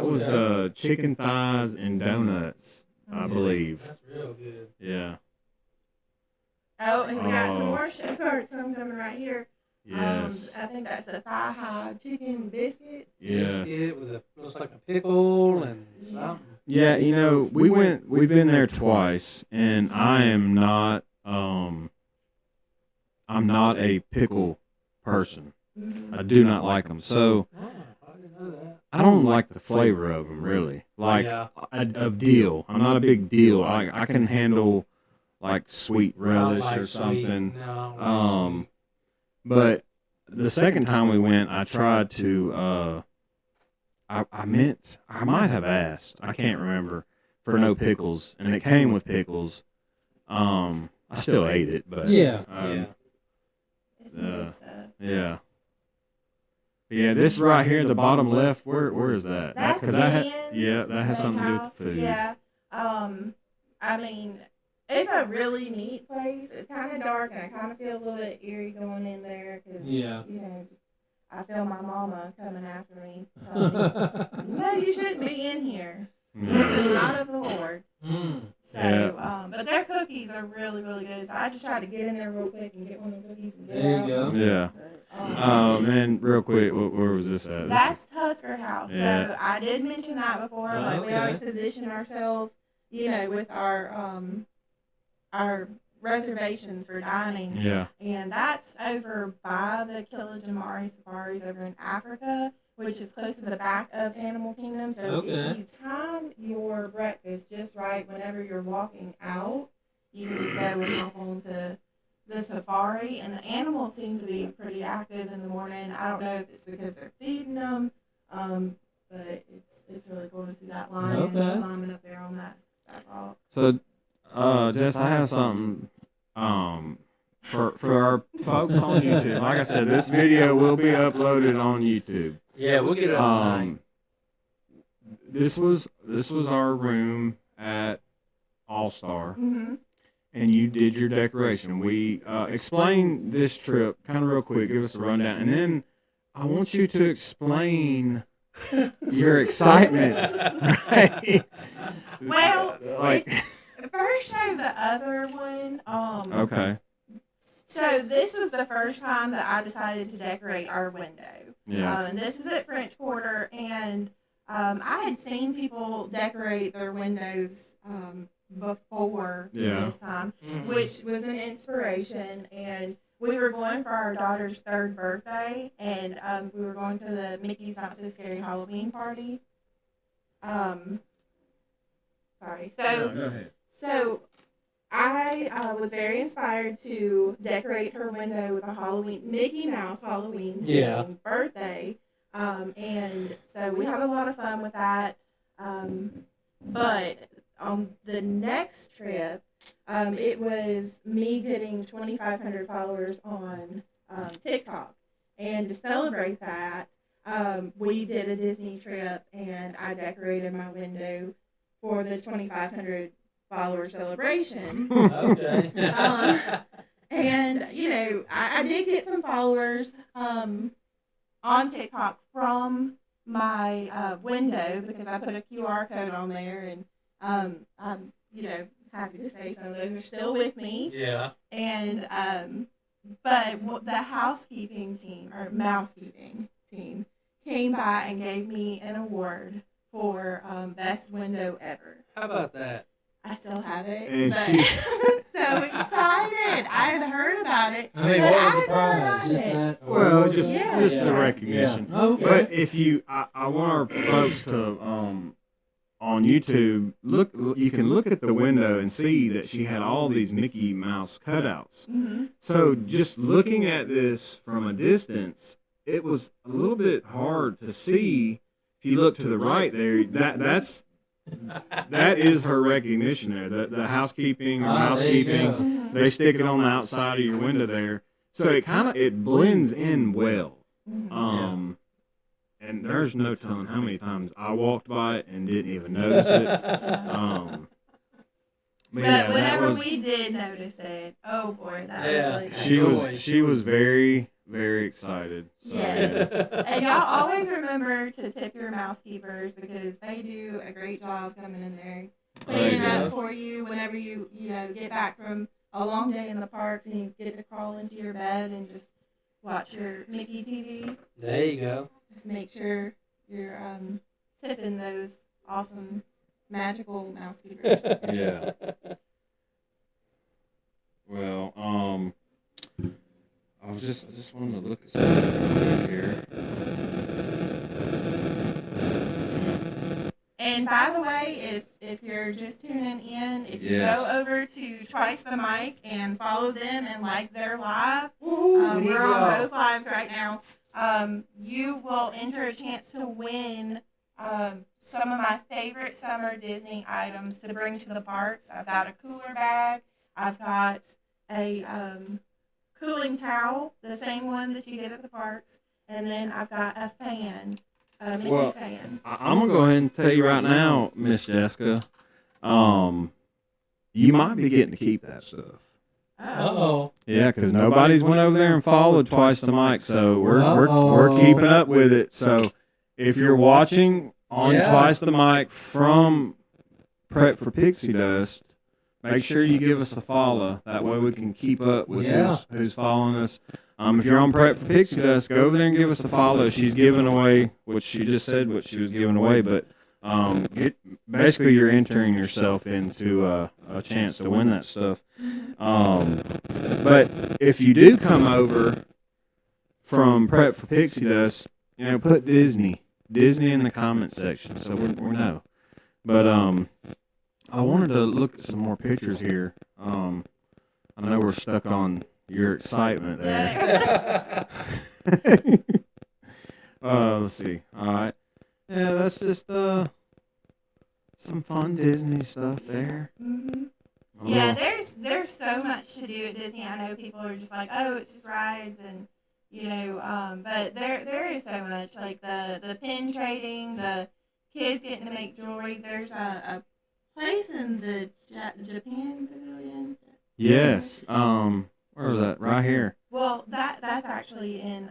was the chicken thighs and donuts, I believe. That's real good. Yeah. Oh, and we got some more Chef Art's. Some coming right here. Yes. I think that's the thigh-high chicken biscuit. Yes. Biscuit with looks like a pickle and something. Yeah, we've been there twice, and I am not I'm not a pickle person. I do not like them. So I didn't know that. I don't like the flavor of them really. Like of dill. I'm not a big dill. I can handle like sweet relish or something. No, but the second time we went, I tried to. I might have asked. I can't remember for no pickles, and it came with pickles. I still ate it, but yeah. It's good stuff. yeah. Yeah, this right here, the bottom left. Where is that? That's that has something to do with the food. Yeah. I mean, it's a really neat place. It's kind of dark, and I kind of feel a little bit eerie going in there because, I feel my mama coming after me. No, you shouldn't be in here. This is not of the Lord. So, but their cookies are really, really good. So I just tried to get in there real quick and get one of the cookies and get There you out. go. Yeah. And real quick, where was this at? That's Tusker House. Yeah. So I did mention that before. Like we always position ourselves, with our reservations for dining. Yeah. And that's over by the Kilimanjaro safaris over in Africa, which is close to the back of Animal Kingdom. So if you time your breakfast just right whenever you're walking out, you can just go and hop onto the safari. And the animals seem to be pretty active in the morning. I don't know if it's because they're feeding them, but it's really cool to see that lion climbing up there on that rock. So, Jess, I have something for our folks on YouTube. Like I said, this video will be uploaded on YouTube. Yeah, we'll get it up tonight. This was our room at All Star, and you did your decoration. We explain this trip kind of real quick. Give us a rundown, and then I want you to explain your excitement. Right? Well, like first show the other one. Okay. So this was the first time that I decided to decorate our window. Yeah. And this is at French Quarter, and I had seen people decorate their windows before this time, which was an inspiration. And we were going for our daughter's 3rd birthday, and we were going to the Mickey's Not So Scary Halloween party. Sorry. Go ahead. So I was very inspired to decorate her window with a Mickey Mouse Halloween themed birthday. And so we had a lot of fun with that. But on the next trip, it was me getting 2,500 followers on TikTok. And to celebrate that, we did a Disney trip, and I decorated my window for the 2,500 follower celebration. Okay. And I did get some followers on TikTok from my window because I put a QR code on there, and I'm happy to say some of those are still with me. Yeah. And but the housekeeping team or mousekeeping team came by and gave me an award for best window ever. How about that? I still have it. And but she- so excited. I had heard about it. I mean, but what was I the prize? had Just heard about that? Well, or- just the recognition. Yeah. Okay. But if I want our folks to on YouTube you can look at the window and see that she had all these Mickey Mouse cutouts. Mm-hmm. So just looking at this from a distance, it was a little bit hard to see. If you look to the right there, that's that is her recognition there. The housekeeping or mousekeeping, they stick it on the outside of your window there, so it blends in well. And there's no telling how many times I walked by it and didn't even notice it. But whenever we did notice it, oh boy, that was like she was very, very excited. So, yes. And y'all always remember to tip your mousekeepers because they do a great job coming in there cleaning up for you whenever you get back from a long day in the parks and you get to crawl into your bed and just watch your Mickey TV. There you go. Just make sure you're tipping those awesome magical mousekeepers. Yeah. Well, I just wanted to look at something here. And by the way, if you're just tuning in, if you go over to Twice the Mic and follow them and like their live, we're on both lives right now. You will enter a chance to win some of my favorite summer Disney items to bring to the parks. I've got a cooler bag. I've got a cooling towel, the same one that you get at the parks, and then I've got a fan, a Mickey fan. I'm gonna go ahead and tell you right now, Miss Jessica, you might be getting to keep that stuff. Uh-oh. Yeah, because nobody's went over there and followed Twice the Mic, so we're keeping up with it. So if you're watching on Twice the Mic from Prep for Pixie Dust, make sure you give us a follow. That way we can keep up with who's following us. If you're on Prep for Pixie Dust, go over there and give us a follow. She's giving away what she just said, what she was giving away, but basically you're entering yourself into a chance to win that stuff. But if you do come over from Prep for Pixie Dust, put Disney in the comment section so we know. But I wanted to look at some more pictures here. I know we're stuck on your excitement there. Let's see. All right. Yeah, that's just some fun Disney stuff there. Mm-hmm. Yeah, there's so much to do at Disney. I know people are just like, oh, it's just rides and but there is so much, like the pin trading, the kids getting to make jewelry. There's a place in the Japan Pavilion. Yes. Where was that? Right here. Well, that's actually in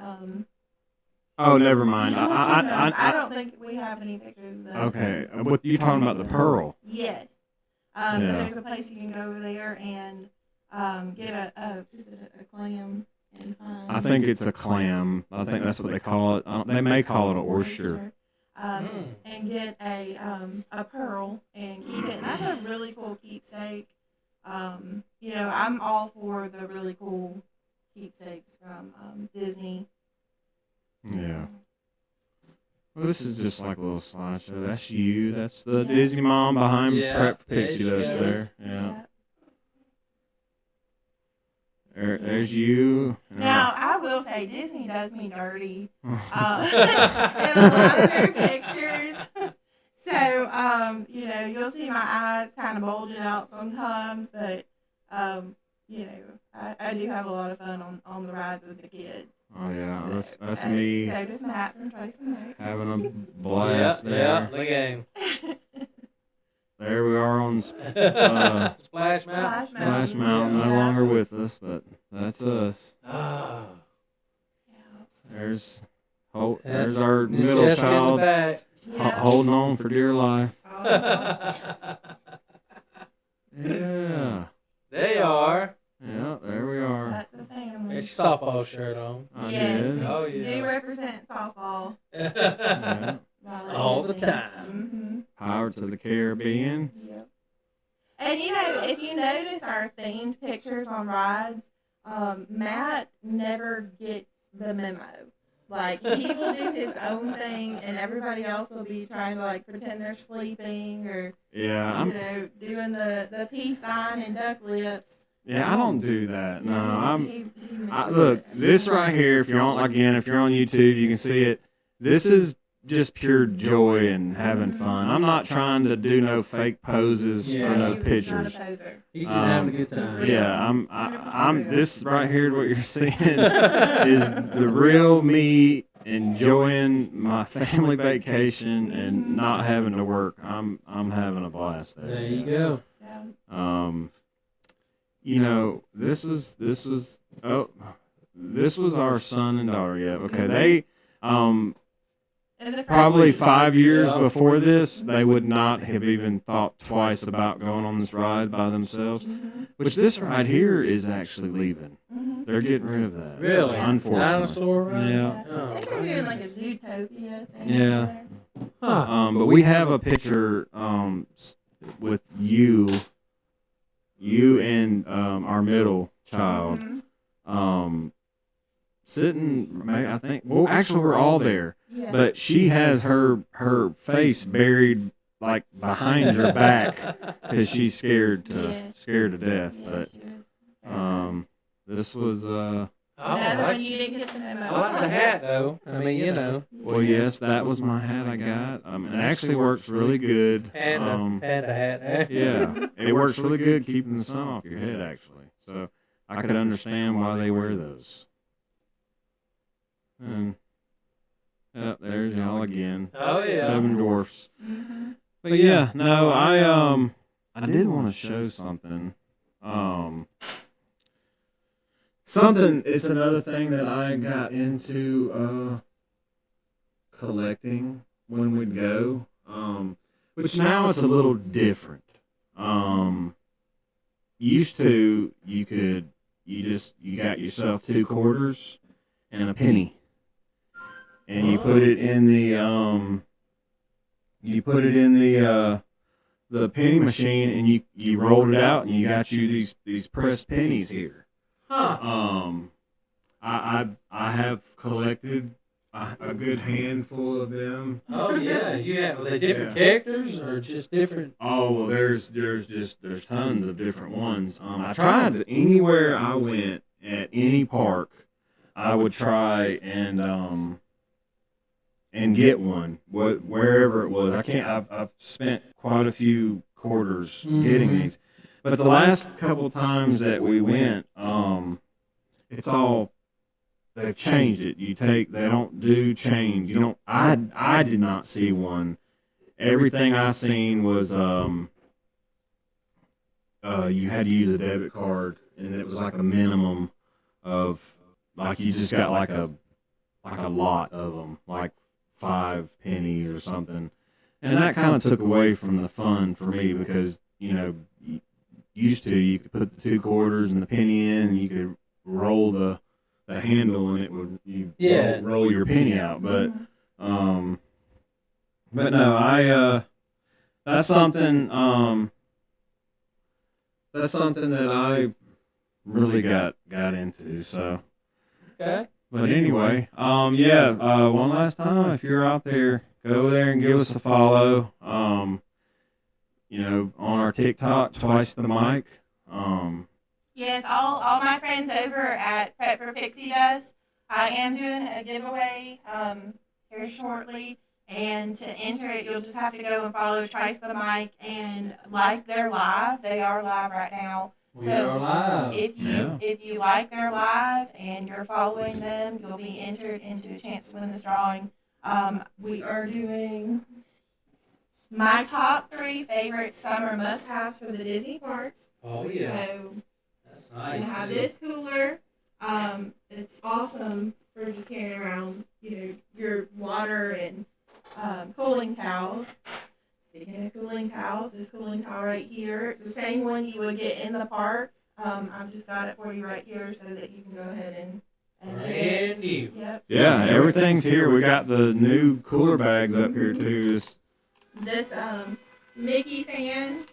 Oh, never mind. I don't think we have any pictures of that. Okay. What you talking about? The pearl? Yes. But there's a place you can go over there and get is it a clam and I think it's a clam. I think that's what they call it. They may call it an oyster. And get a pearl and keep it. And that's a really cool keepsake. I'm all for the really cool keepsakes from Disney. Yeah. Well, this is just like a little slideshow. That's you. That's the Disney mom behind Prep for Pixie Dust there. Yeah. There's you. Now, I will say Disney does me dirty in a lot of their pictures. So, you'll see my eyes kind of bulging out sometimes, but, I do have a lot of fun on the rides with the kids. Oh, yeah. That's me. So does Matt from Twice the Mic. Having a blast there. Yeah, the game. There we are on Splash Mountain. Splash Mountain, no longer with us, but that's us. Oh. There's our middle child holding on for dear life. Yeah. They are. Yeah, there we are. That's the family. It's your softball shirt on. Yes. Oh, yeah. You represent softball. Yeah. All the time. Mm-hmm. Pirates of the Caribbean. Yep. And if you notice our themed pictures on rides, Matt never gets the memo. Like, he will do his own thing, and everybody else will be trying to pretend they're sleeping or doing the peace sign and duck lips. Yeah, I don't do that. No, look, this right here. If you're on YouTube, you can see it. This is just pure joy and having fun. I'm not trying to do no fake poses for no pictures. He's just having a good time. Yeah, I'm this right here. What you're seeing is the real me enjoying my family vacation and not having to work. I'm having a blast there. There you go. You know, this was our son and daughter. Yeah, okay. They probably 5 years before this, they would not have even thought twice about going on this ride by themselves. Which this ride here is actually leaving. They're getting rid of that. Really? Unfortunately. Dinosaur ride? Yeah. Oh, I think they're doing like a Zootopia thing. Yeah. Huh. But we have a picture with you and our middle child sitting. I think. Well, actually, we're all there. Yeah. But she has her face buried like behind her back because she's scared to death. But this was Another one you didn't get the memo. I like the hat, though. I mean, you know. well, yes, that was my hat I got. It actually works really good. Panda hat. Yeah, it works really good keeping the sun off your head. Actually, so I could understand why they wear those. And there's y'all again. Oh, yeah. 7 Dwarfs. But yeah, no, I did want to show something. It's another thing that I got into collecting when we'd go. Which now it's a little different. Used to you got yourself 2 quarters and a penny. And you put it in the penny machine, and you rolled it out, and you got you these pressed pennies here. Huh. I have collected a good handful of them. Oh, yeah. Are they different characters or just different? Oh well, there's tons of different ones. I tried anywhere I went at any park, I would try and get one, wherever it was. I've spent quite a few quarters getting these, but the last couple times that we went, it's all they've changed it. They don't do change. You don't. I did not see one. Everything I seen was you had to use a debit card, and it was like a minimum of like you just got like a lot of them, like 5 pennies or something, and that kind of took away from the fun for me because used to you could put the 2 quarters and the penny in, and you could roll the handle and it would roll your penny out, but no, that's something that I really got into. So Okay. but anyway, one last time, if you're out there, go there and give us a follow. On our TikTok, Twice the Mic. Yes, all my friends over at Prep for Pixie Dust. I am doing a giveaway here shortly, and to enter it, you'll just have to go and follow Twice the Mic and like their live. They are live right now. We are live. If you like their live and you're following them, you'll be entered into a chance to win this drawing. We are doing my top 3 favorite summer must-haves for the Disney parks. Oh, yeah. So That's I nice. have too. this cooler. It's awesome for just carrying around, your water and cooling towels. Speaking of cooling towels, this cooling towel right here, it's the same one you would get in the park. I've just got it for you right here so that you can go ahead and Brand new. Yep. Yeah, everything's here. We got the new cooler bags up here too. This Mickey fan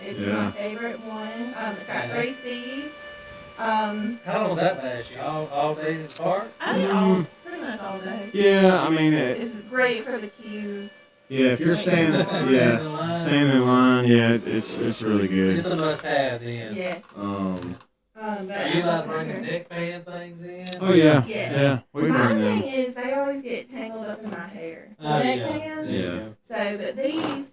is my favorite one. It's got 3 Steves. How long does that last you? All day in the park? Pretty much all day. Yeah, I mean It's great for the queues. Yeah, if you're standing in line, it's really good. It's a must-have then. Yes. Are But you allowed to bring the neck fan things in? Oh yeah, Yes. yeah. We my bring thing them. is they always get tangled up in my hair. The Oh, neck yeah. fans. Yeah. So, but these,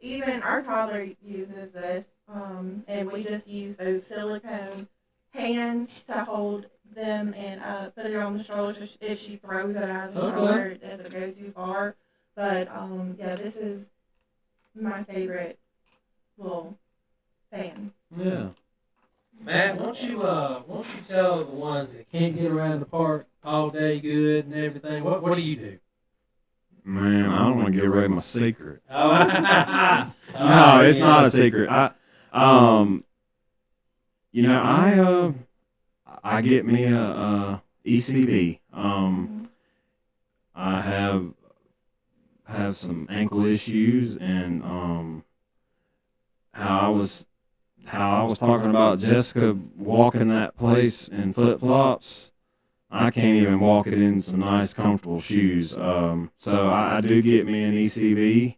even our toddler uses this, and we just use those silicone hands to hold them and put it on the stroller so if she throws it out of the stroller, it doesn't go too far. But yeah, this is my favorite little fan. Yeah. Matt, won't you tell the ones that can't get around the park all day good and everything? What do you do? Man, I don't want to give away my secret. Oh, No, it's not a secret. I get me a ECV. I have some ankle issues, and how I was talking about Jessica walking that place in flip flops. I can't even walk it in some nice, comfortable shoes. So I do get me an ECV,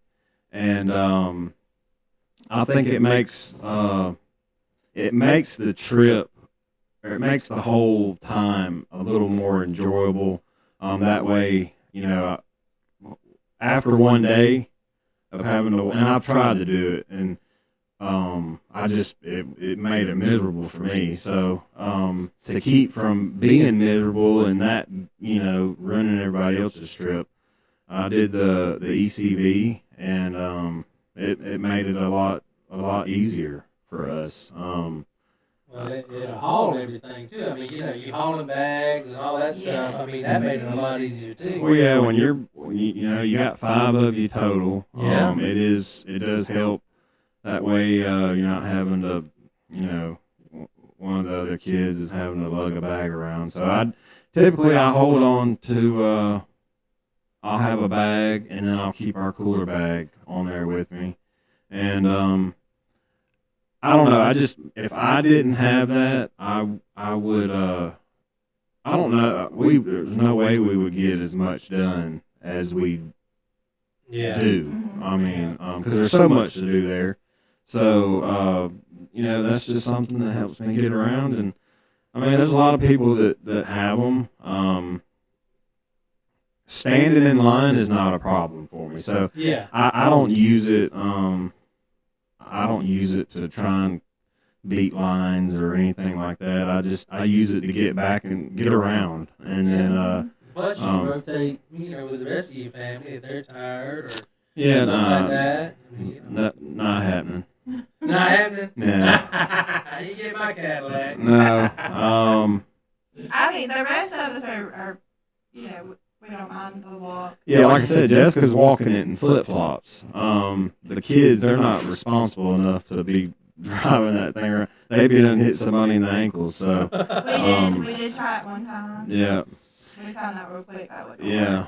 and I think it makes the trip, or it makes the whole time a little more enjoyable. That way, after one day of having to, and I've tried to do it, and it made it miserable for me. So to keep from being miserable and that, running everybody else's trip, I did the ECV, and it made it a lot easier for us. Well, it'll haul everything too. I mean, you hauling bags and all that stuff. I mean, that made it a lot easier too. Well, yeah, when you got 5 of you total, Yeah. it does help. That way, you're not having to, one of the other kids is having to lug a bag around. So I hold on to, I'll have a bag, and then I'll keep our cooler bag on there with me. And I don't know. If I didn't have that, I would. I don't know. There's no way we would get as much done as we do. I mean, because there's so much to do there. So that's just something that helps me get around. And I mean, there's a lot of people that have them. Standing in line is not a problem for me. So Yeah. I don't use it. I don't use it to try and beat lines or anything like that. I use it to get back and get around, and then Plus, you rotate, with the rest of your family if they're tired or yeah, something like that. I mean, not happening. Not happening. Yeah. You get my Cadillac. No. I mean, the rest of us are we don't mind the walk. Yeah, like I said, Jessica's walking it in flip flops. The kids, they're not responsible enough to be driving that thing around. They'd done hit somebody in the ankles. So We did try it one time. yeah, We found out real quick that would yeah,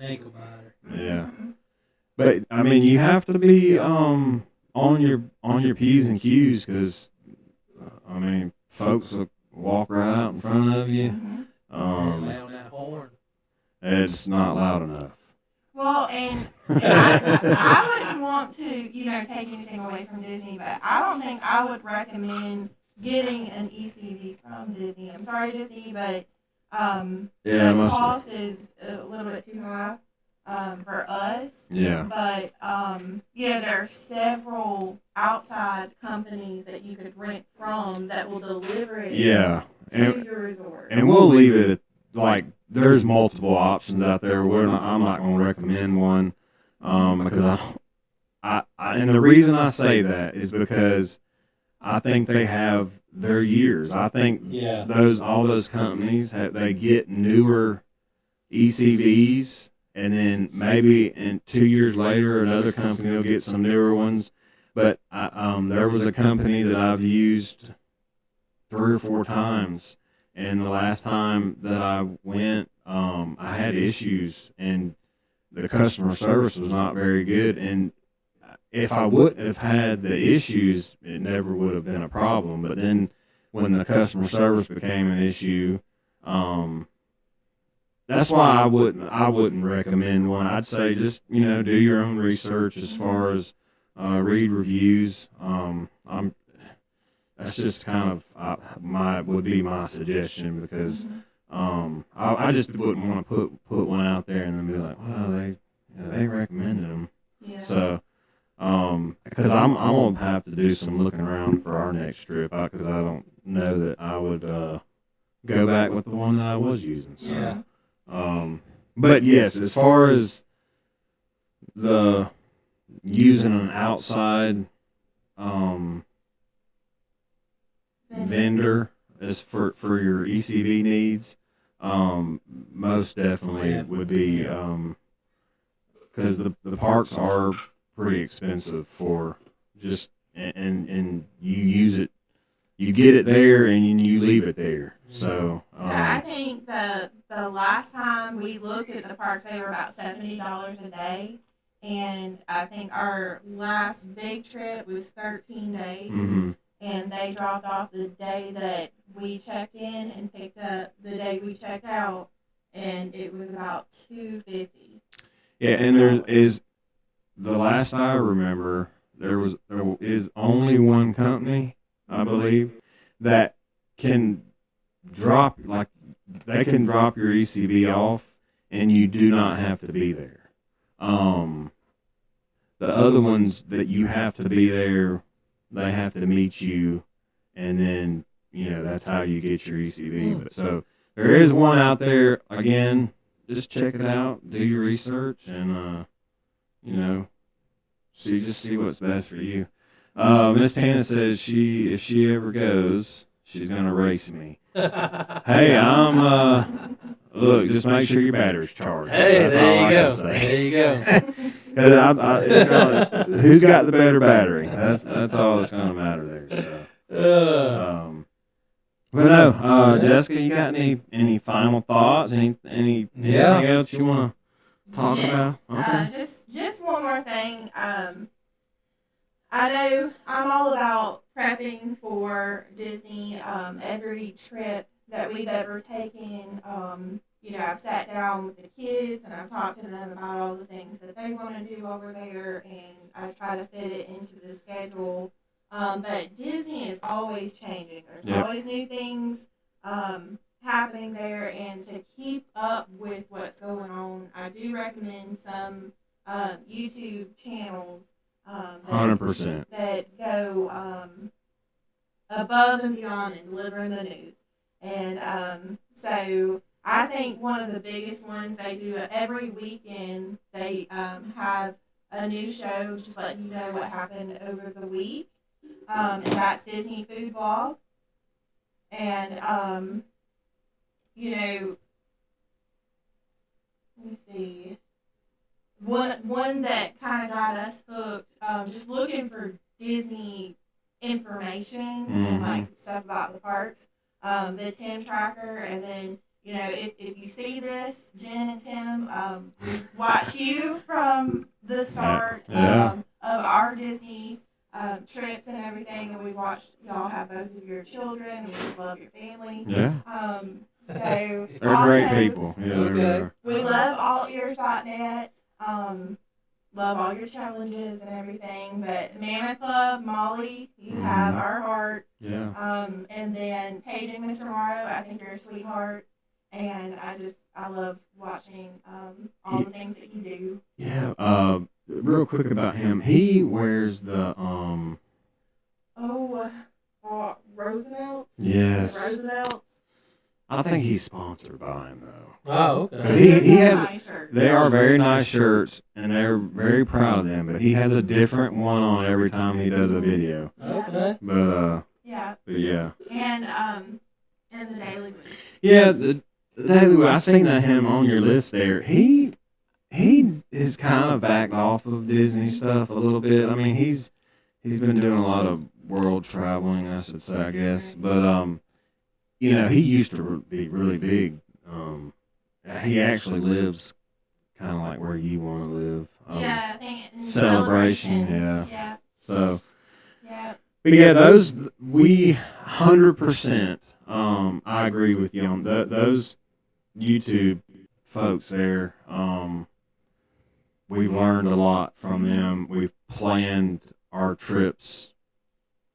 Ankle biter. yeah. But I mean, you have to be on your P's and Q's, because I mean, folks will walk right out in front of you. Lay on that horn. It's not loud enough. Well, and I wouldn't want to, take anything away from Disney, but I don't think I would recommend getting an ECV from Disney. I'm sorry, Disney, but the cost is a little bit too high for us. Yeah. But there are several outside companies that you could rent from that will deliver it Yeah. to your resort. And we'll leave it like there's multiple options out there. I'm not going to recommend one because and the reason I say that is because I think they have their years. I think all those companies they get newer ECVs, and then maybe in 2 years later another company will get some newer ones. But there was a company that I've used 3 or 4 times. And the last time that I went, I had issues, and the customer service was not very good. And if I wouldn't have had the issues, it never would have been a problem. But then when the customer service became an issue, that's why I wouldn't recommend one. I'd say just do your own research as far as read reviews. that's just kind of would be my suggestion because I just wouldn't want to put one out there and then be like, well, they recommended them. Yeah. So, because I'm gonna have to do some looking around for our next trip, because I don't know that I would go back with the one that I was using. So, Yeah. But yes, as far as the using an outside vendor as for your ECV needs, most definitely would be because the parks are pretty expensive for just and you use it, you get it there and you leave it there. So I think the last time we looked at the parks, they were about $70 a day, and I think our last big trip was 13 days, and they dropped off the day that we checked in and picked up the day we checked out, and it was about $250. yeah, and there is the last I remember there is only one company, I believe, that can drop they can drop your ECV off and you do not have to be there. The other ones that you have to be there, they have to meet you, and then that's how you get your ECV. But so there is one out there. Again, just check it out, do your research, and see what's best for you. Miss Tana says if she ever goes, she's gonna race me. Hey, I'm look, just make sure your battery's charged. Hey, That's all I there can you go. say. There you go. Who's got the better battery? That's all that's gonna matter there. So, but no, Jessica, you got any final thoughts? Anything else you want to talk about? Okay. Just one more thing. I know I'm all about prepping for Disney. Every trip that we've ever taken, I've sat down with the kids and I've talked to them about all the things that they want to do over there, and I try to fit it into the schedule. But Disney is always changing. There's always new things happening there, and to keep up with what's going on, I do recommend some YouTube channels 100%. that go above and beyond in delivering the news. And so I think one of the biggest ones they do every weekend, they have a new show just letting you know what happened over the week. And that's Disney Food Blog. And, let me see. One that kind of got us hooked, just looking for Disney information and like stuff about the parks. The Tim Tracker, and then if you see this, Jen and Tim, we watched you from the start of our Disney trips and everything, and we watched y'all have both of your children, and we just love your family. Yeah. So They're great people. Yeah, they really are. We love allears.net. Love all your challenges and everything, but Mammoth Club, Molly, you have our heart. Yeah. And then Paging Mr. Morrow, I think you're a sweetheart, and I love watching all the things that you do. Yeah. Real quick about him, he wears the Roosevelt's. Yes. Roosevelt's. I think he's sponsored by him though. Oh, okay. He has. Nice shirt. They are very nice shirts, and they're very proud of them. But he has a different one on every time he does a video. Okay. But Yeah. yeah. And the Daily Week. Yeah, the Daily Week. I seen that him on your list there. He is kind of backed off of Disney stuff a little bit. I mean, he's been doing a lot of world traveling, I should say, I guess. But he used to be really big. He actually lives kind of like where you want to live. I think in Celebration, Yeah. yeah. So, Yeah. but yeah, those we 100%. I agree with you on those YouTube folks there. We've learned a lot from them. We've planned our trips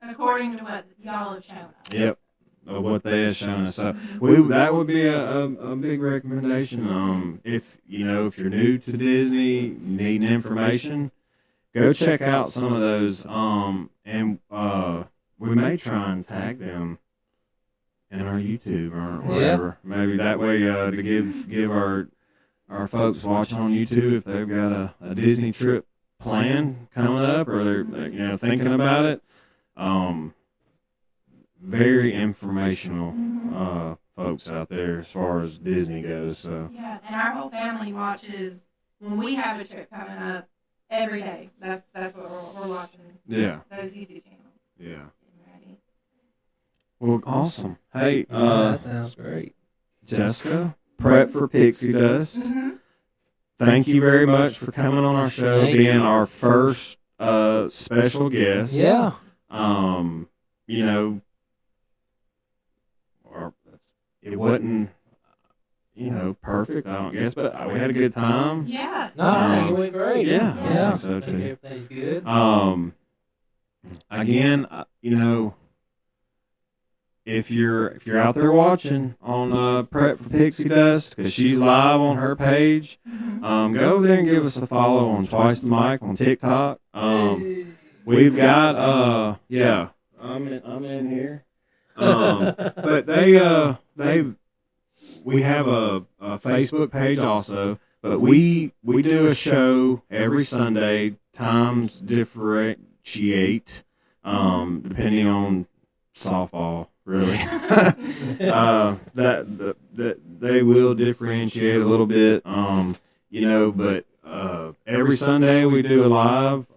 according to what y'all have shown us. Yep. Of what they have shown us. So that would be a big recommendation. If if you're new to Disney, needing information, go check out some of those. And we may try and tag them in our YouTube or wherever. Maybe that way to give our folks watching on YouTube, if they've got a Disney trip plan coming up or they're thinking about it. Very informational folks out there as far as Disney goes. So yeah, and our whole family watches when we have a trip coming up every day. That's what we're watching. Yeah, those YouTube channels. Yeah. Ready. Well, awesome. Hey, that sounds great. Jessica, Prep for Pixie Dust. Mm-hmm. Thank you very much for coming on our show, being our first special guest. Yeah. It wasn't, perfect, I don't guess, but we had a good time. Yeah. No, I think it went great. Yeah. Yeah. I think so too. Everything's good. Again, if you're out there watching on Prep for Pixie Dust, because she's live on her page, go over there and give us a follow on Twice the Mic on TikTok. We've got I'm in here. But we have a Facebook page also, but we do a show every Sunday. Times differentiate depending on softball, really. that they will differentiate a little bit, but every Sunday we do a live.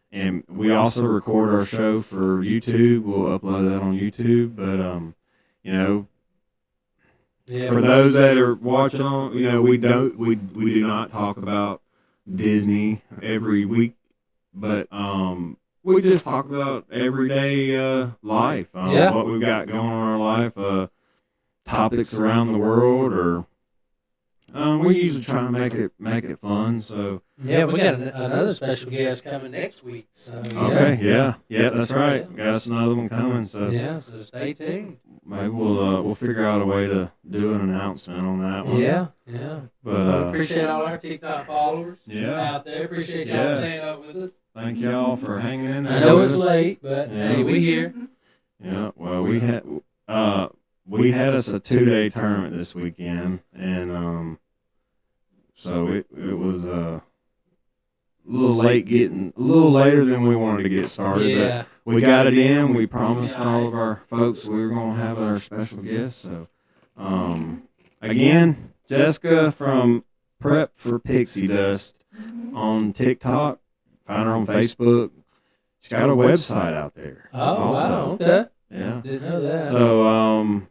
And we also record our show for YouTube. We'll upload that on YouTube. But, for those that are watching on, we do not talk about Disney every week. But we just talk about everyday life. What we've got going on in our life, topics around the world, or we usually try and make it fun. So yeah, we got another special guest coming next week. So okay, yeah, that's right. Got us another one coming. So yeah, so stay tuned. Maybe we'll figure out a way to do an announcement on that one. Yeah. But appreciate all our TikTok followers out there. Appreciate y'all staying up with us. Thank y'all for hanging in there. I know it's late, but hey, we here. Yeah. Well, we had us a 2-day tournament this weekend, and so it was a little later than we wanted to get started. Yeah. But we got it in. We promised all of our folks we were going to have our special guest. So, again, Jessica from Prep for Pixie Dust on TikTok. Find her on Facebook. She's got a website out there. Oh, also. wow. Okay. Yeah. Didn't know that. So,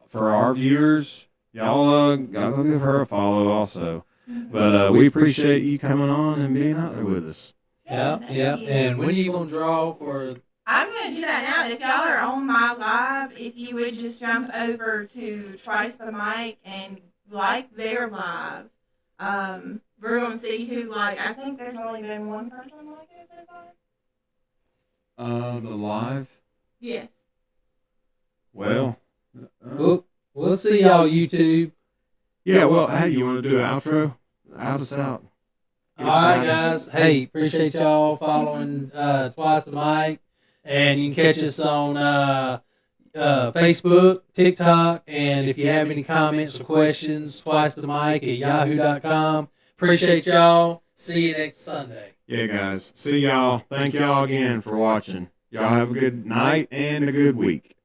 for our viewers, y'all gotta give her a follow also. But we appreciate you coming on and being out there with us. Yeah. And when are you going to draw for... I'm going to do that now. If y'all are on my live, if you would just jump over to Twice the Mic and like their live. We're going to see who, I think there's only been one person like it so far. The live? Yes. Well, we'll see y'all YouTube. Yeah, well, hey, you want to do an outro? Out us out. All right, guys. Hey, appreciate y'all following Twice the Mic. And you can catch us on Facebook, TikTok, and if you have any comments or questions, Twice the Mic at yahoo.com. Appreciate y'all. See you next Sunday. Yeah, guys. See y'all. Thank y'all again for watching. Y'all have a good night and a good week.